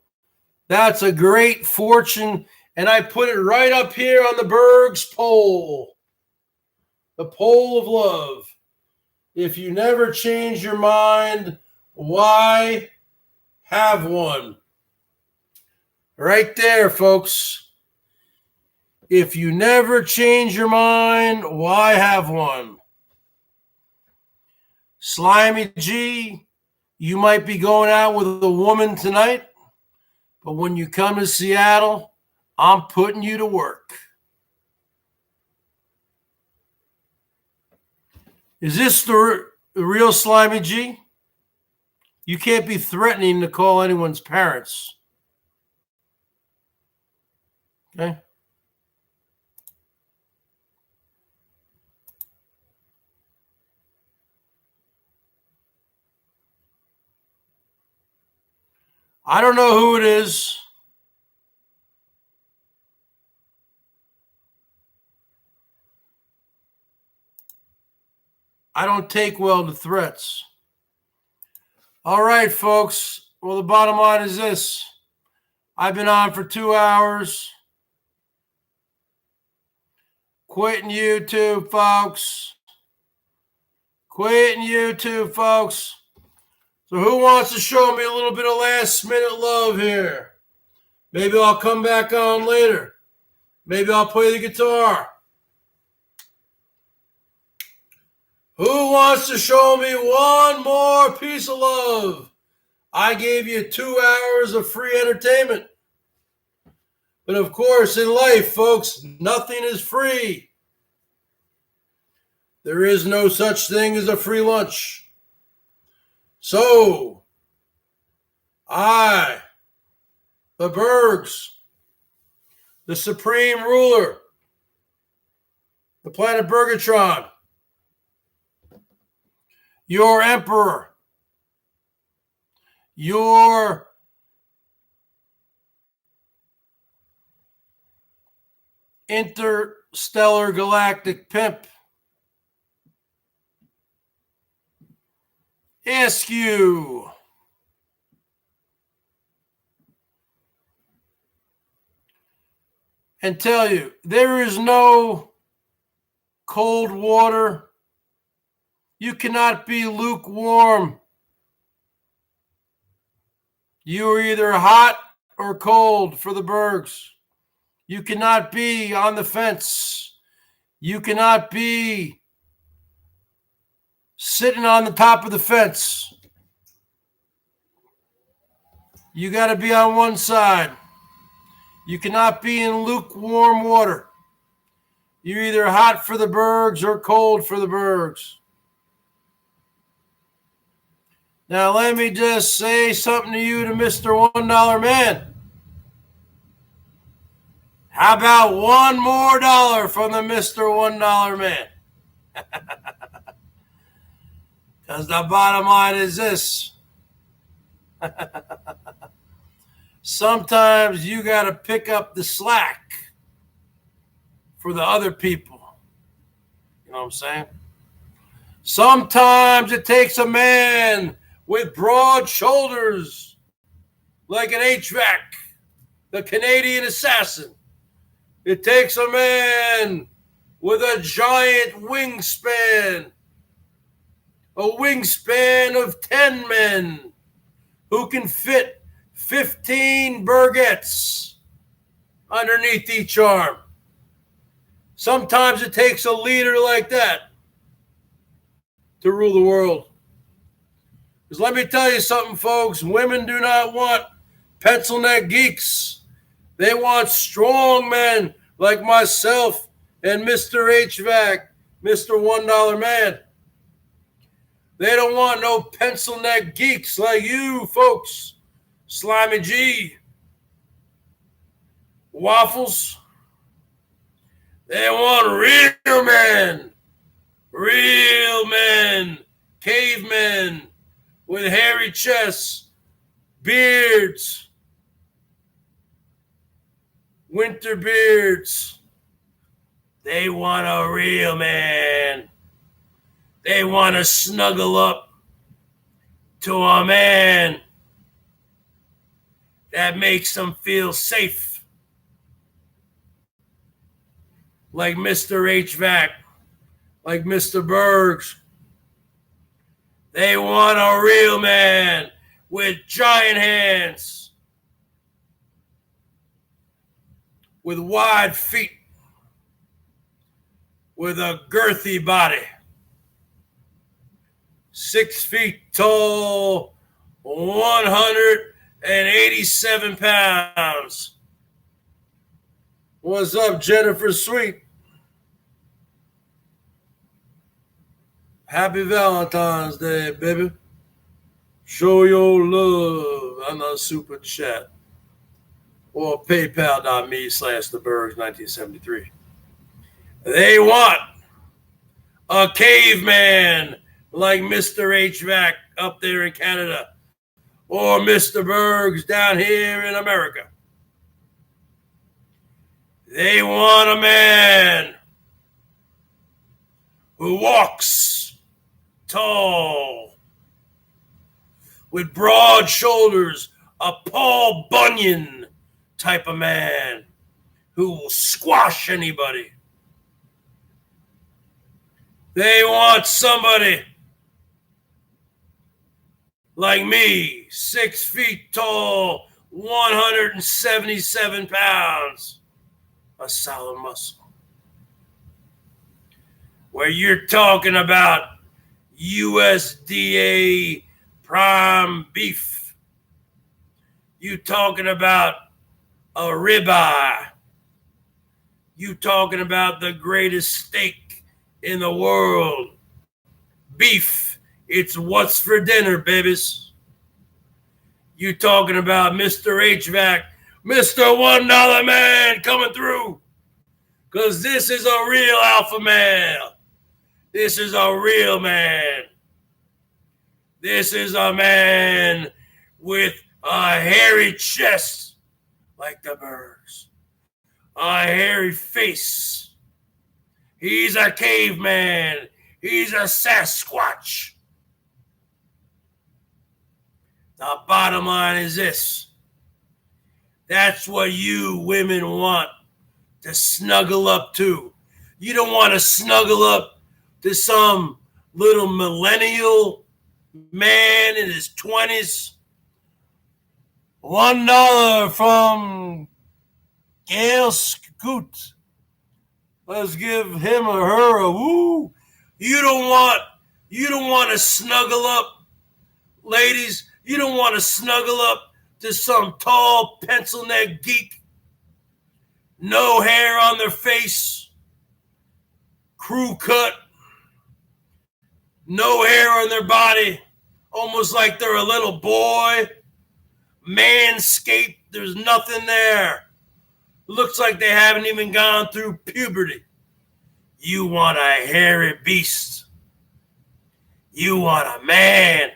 That's a great fortune. And I put it right up here on the Bergs poll. The poll of love. If you never change your mind, why have one? Right there, folks. If you never change your mind, why have one? Slimy G, you might be going out with a woman tonight, but when you come to Seattle, I'm putting you to work. Is this the real Slimy G? You can't be threatening to call anyone's parents. Okay? I don't know who it is. I don't take well to threats. All right, folks. Well, the bottom line is this. I've been on for 2 hours. Quitting YouTube, folks. Quitting YouTube, folks. So who wants to show me a little bit of last minute love here? Maybe I'll come back on later. Maybe I'll play the guitar. Who wants to show me one more piece of love? I gave you 2 hours of free entertainment. But of course, in life, folks, nothing is free. There is no such thing as a free lunch. So, I, the Bergs, the supreme ruler, the planet Bergatron, your emperor, your interstellar galactic pimp, ask you and tell you there is no cold water. You cannot be lukewarm. You are either hot or cold for the Bergs. You cannot be on the fence. You cannot be sitting on the top of the fence. You got to be on one side. You cannot be in lukewarm water. You're either hot for the Bergs or cold for the Bergs. Now, let me just say something to you, to Mr. $1 Man. How about one more dollar from the Mr. $1 Man? Because the bottom line is this. Sometimes you got to pick up the slack for the other people. You know what I'm saying? Sometimes it takes a man with broad shoulders, like an HVAC, the Canadian assassin. It takes a man with a giant wingspan, a wingspan of 10 men who can fit 15 Bergettes underneath each arm. Sometimes it takes a leader like that to rule the world. Because let me tell you something, folks. Women do not want pencil neck geeks. They want strong men like myself and Mr. HVAC, Mr. $1 Man. They don't want no pencil neck geeks like you, folks. Slimy G. Waffles. They want real men. Real men. Cavemen. With hairy chests, beards, winter beards. They want a real man. They want to snuggle up to a man that makes them feel safe. Like Mr. HVAC, like Mr. Bergs. They want a real man with giant hands, with wide feet, with a girthy body, 6 feet tall, 187 pounds. What's up, Jennifer Sweet? Happy Valentine's Day, baby. Show your love on the super chat or paypal.me/thebergs1973. They want a caveman like Mr. HVAC up there in Canada or Mr. Bergs down here in America. They want a man who walks tall, with broad shoulders, a Paul Bunyan type of man who will squash anybody. They want somebody like me, 6 feet tall, 177 pounds of solid muscle. Where you're talking about USDA prime beef. You talking about a ribeye. You talking about the greatest steak in the world. Beef. It's what's for dinner, babies. You talking about Mr. HVAC, Mr. $1 man coming through. Because this is a real alpha male. This is a real man. This is a man with a hairy chest like the BERGS. A hairy face. He's a caveman. He's a Sasquatch. The bottom line is this. That's what you women want to snuggle up to. You don't want to snuggle up to some little millennial man in his 20s. $1 from Gail Scoot. Let's give him or her a woo. You don't want to snuggle up, ladies. You don't want to snuggle up to some tall pencil neck geek. No hair on their face. Crew cut. No hair on their body. Almost like they're a little boy. Manscaped. There's nothing there. Looks like they haven't even gone through puberty. You want a hairy beast. You want a man.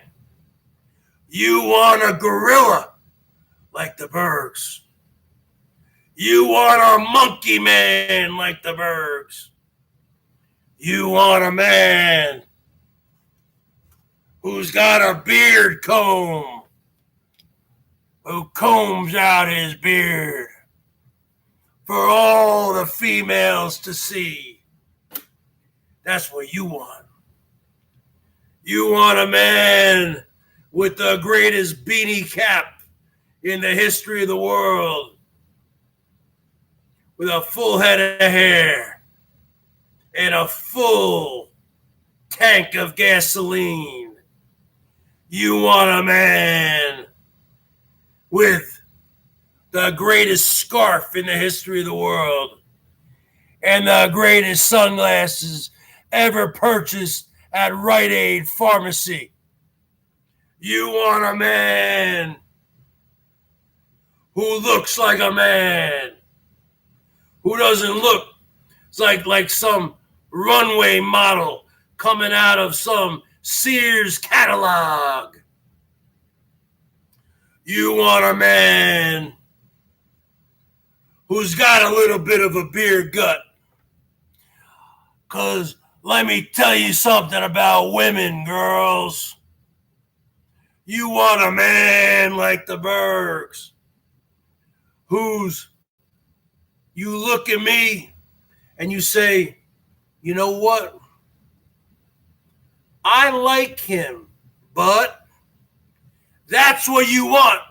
You want a gorilla like the BERGS. You want a monkey man like the BERGS. You want a man who's got a beard comb, who combs out his beard for all the females to see. That's what you want. You want a man with the greatest beanie cap in the history of the world, with a full head of hair and a full tank of gasoline. You want a man with the greatest scarf in the history of the world and the greatest sunglasses ever purchased at Rite Aid Pharmacy. You want a man who looks like a man, who doesn't look like some runway model coming out of some Sears catalog. You want a man who's got a little bit of a beer gut. Because let me tell you something about women, girls. You want a man like the BERGS, you look at me and you say, you know what? I like him, but that's what you want.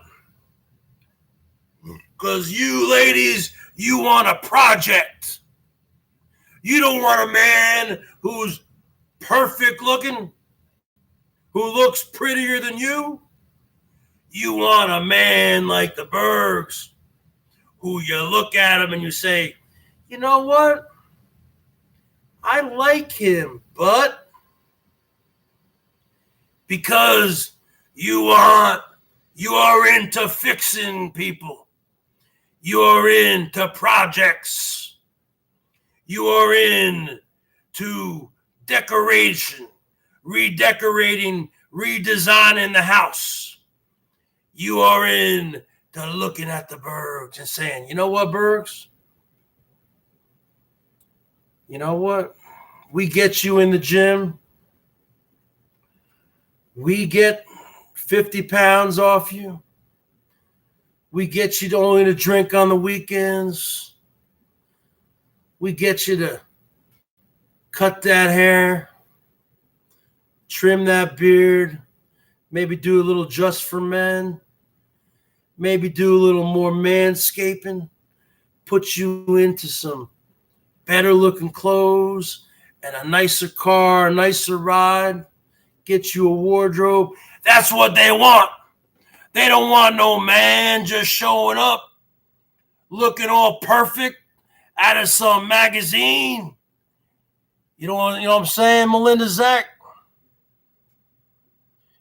Because you ladies, you want a project. You don't want a man who's perfect looking, who looks prettier than you. You want a man like the BERGS, who you look at him and you say, you know what? I like him, but because you are into fixing people. You are into projects. You are into decoration, redecorating, redesigning the house. You are into looking at the BERGS and saying, you know what, BERGS? You know what? We get you in the gym. We get 50 pounds off you. We get you to only to drink on the weekends. We get you to cut that hair, trim that beard, maybe do a little just for men. maybe do a little more manscaping, put you into some better looking clothes and a nicer car, a nicer ride, get you a wardrobe. That's what they want. They don't want no man just showing up, looking all perfect out of some magazine. You know what I'm saying, Melinda Zach?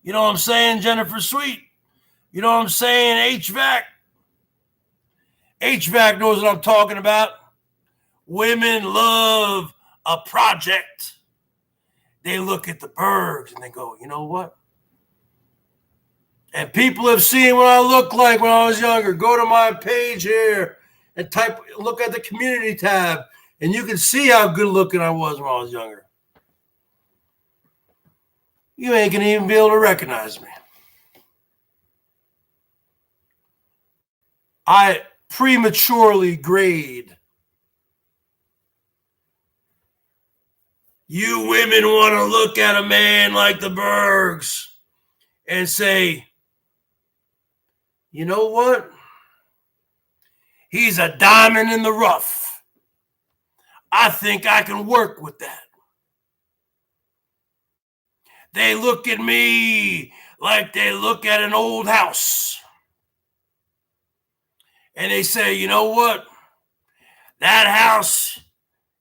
You know what I'm saying, Jennifer Sweet? You know what I'm saying, HVAC? HVAC knows what I'm talking about. Women love a project. They look at the Bergs and they go, you know what? And people have seen what I look like when I was younger. Go to my page here and look at the community tab, and you can see how good looking I was when I was younger. You ain't gonna even be able to recognize me. I prematurely grade. You women want to look at a man like the Bergs and say, you know what? He's a diamond in the rough. I think I can work with that. They look at me like they look at an old house. And they say, you know what? That house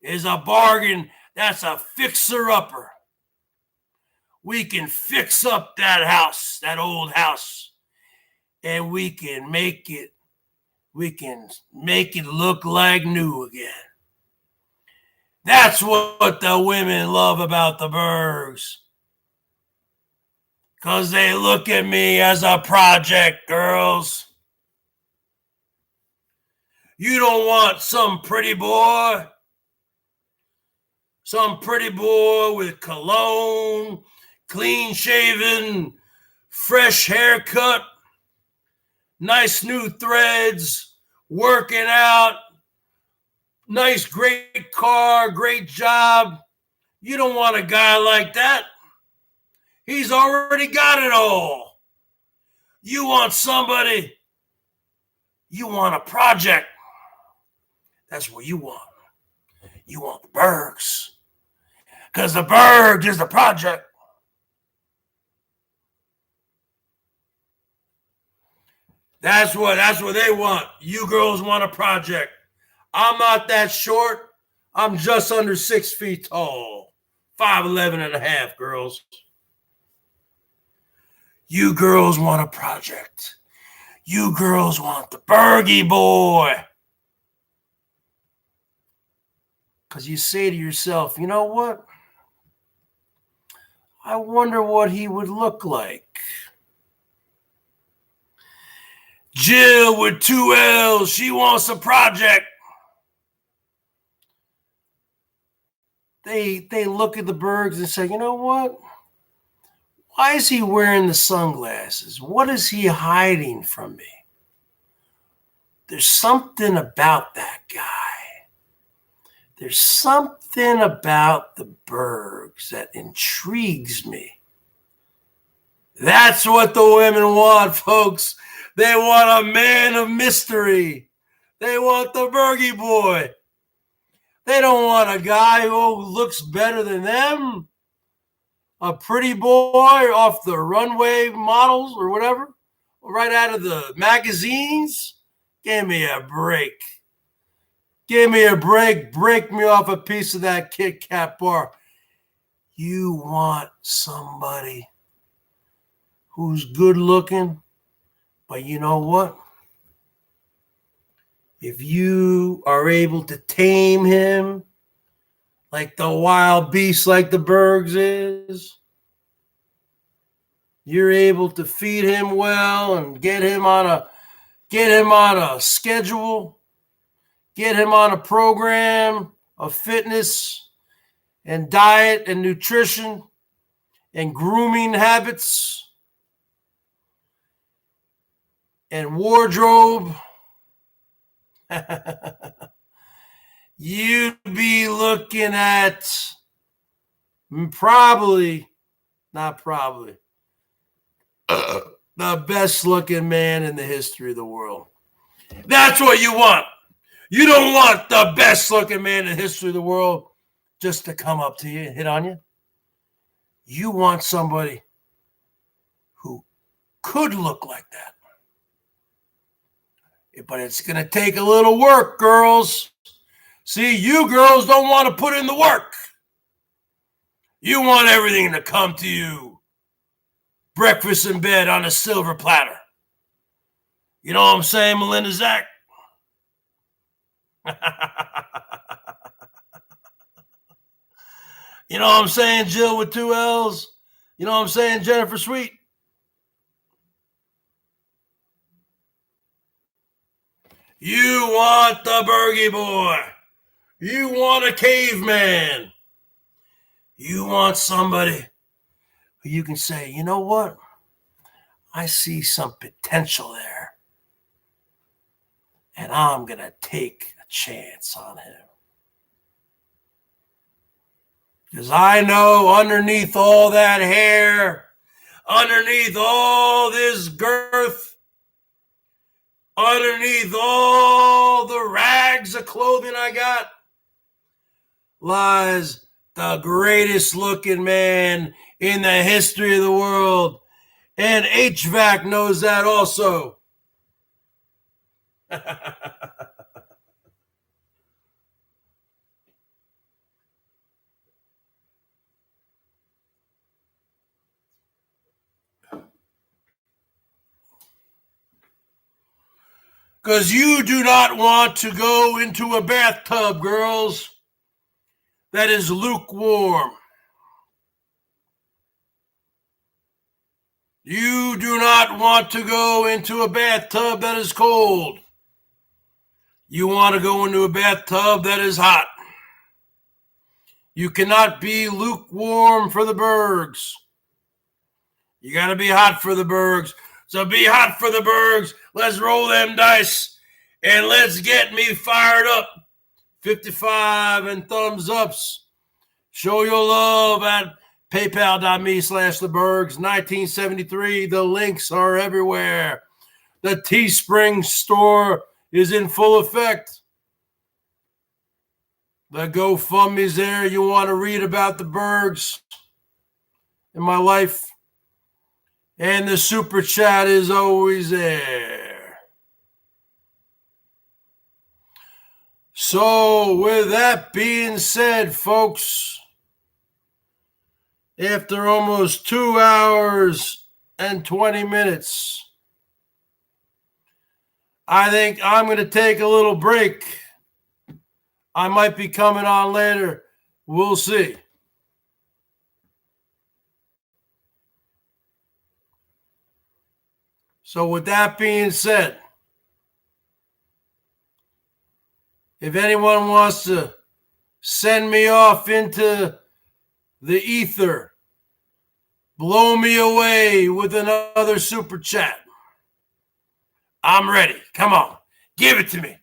is a bargain. That's a fixer-upper. We can fix up that house, that old house, and we can make it look like new again. That's what the women love about the Bergs. Because they look at me as a project, girls. You don't want some pretty boy with cologne, clean shaven, fresh haircut, nice new threads, working out, nice, great car, great job. You don't want a guy like that. He's already got it all. You want a project. That's what you want. You want the Bergs. Because the Bergs is the project. That's what they want. You girls want a project. I'm not that short. I'm just under 6 feet tall. 5'11" and a half, girls. You girls want a project. You girls want the Bergie boy. Because you say to yourself, you know what? I wonder what he would look like. Jill with 2 L's. She wants a project. They look at the Bergs and say, you know what? Why is he wearing the sunglasses? What is he hiding from me? There's something about that guy. There's something about the Bergs that intrigues me. That's what the women want, folks. They want a man of mystery. They want the Bergie boy. They don't want a guy who looks better than them. A pretty boy off the runway models or whatever, right out of the magazines. Give me a break. Give me a break. Break me off a piece of that Kit Kat bar. You want somebody who's good looking, but you know what? If you are able to tame him like the wild beast like the Bergs is, you're able to feed him well and get him on a schedule, get him on a program of fitness and diet and nutrition and grooming habits and wardrobe. You'd be looking at The best looking man in the history of the world. That's what you want. You don't want the best looking man in the history of the world just to come up to you and hit on you. You want somebody who could look like that. But it's going to take a little work, girls. See, you girls don't want to put in the work. You want everything to come to you. Breakfast in bed on a silver platter. You know what I'm saying, Melinda Zach? You know what I'm saying, Jill with 2 L's? You know what I'm saying, Jennifer Sweet? You want the Bergie boy. You want a caveman. You want somebody who you can say, you know what? I see some potential there. And I'm going to take a chance on him. Because I know underneath all that hair, underneath all this girth, underneath all the rags of clothing I got, lies the greatest looking man in the history of the world. And HVAC knows that also. Because you do not want to go into a bathtub, girls, that is lukewarm. You do not want to go into a bathtub that is cold. You want to go into a bathtub that is hot. You cannot be lukewarm for the Bergs. You got to be hot for the Bergs. So be hot for the Bergs. Let's roll them dice and let's get me fired up. 55 and thumbs ups. Show your love at paypal.me/thebergs. 1973. The links are everywhere. The Teespring store is in full effect. The GoFundMe's there. You want to read about the Bergs in my life. And the super chat is always there. So with that being said, folks, after almost 2 hours and 20 minutes, I think I'm going to take a little break. I might be coming on later. We'll see. So with that being said, if anyone wants to send me off into the ether, blow me away with another super chat, I'm ready. Come on. Give it to me.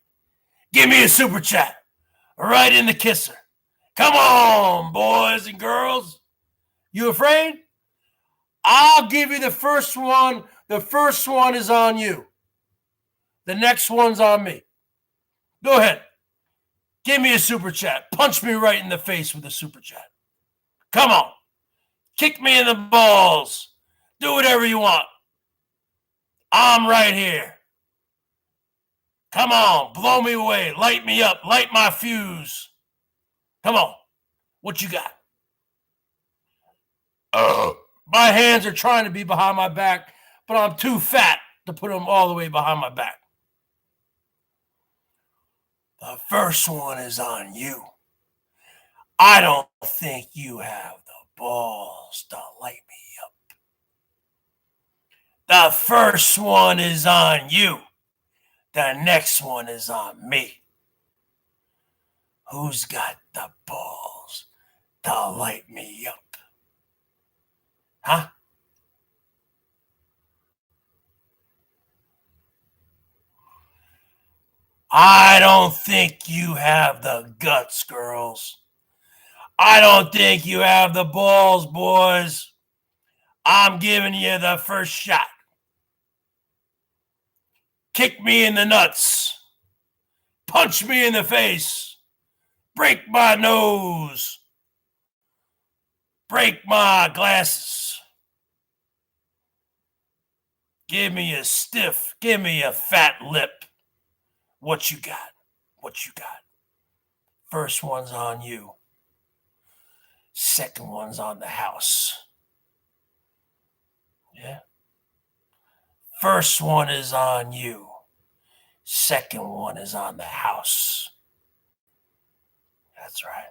Give me a super chat. Right in the kisser. Come on, boys and girls. You afraid? I'll give you the first one. The first one is on you. The next one's on me. Go ahead. Give me a super chat. Punch me right in the face with a super chat. Come on. Kick me in the balls. Do whatever you want. I'm right here. Come on. Blow me away. Light me up. Light my fuse. Come on. What you got? My hands are trying to be behind my back, but I'm too fat to put them all the way behind my back. The first one is on you. I don't think you have the balls to light me up. The first one is on you. The next one is on me. Who's got the balls to light me up? Huh? I don't think you have the guts, girls. I don't think you have the balls, boys. I'm giving you the first shot. kick me in the nuts, punch me in the face, break my nose, break my glasses. Give me a stiff, give me a fat lip. What you got? What you got? First one's on you. Second one's on the house. Yeah. First one is on you. Second one is on the house. That's right.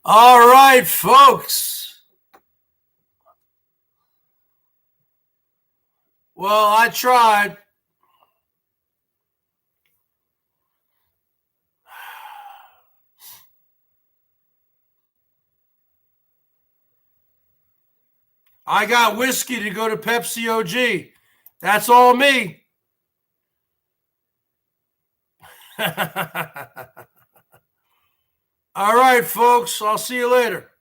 All right, folks. Well, I tried. I got whiskey to go to Pepsi OG. That's all me. All right, folks. I'll see you later.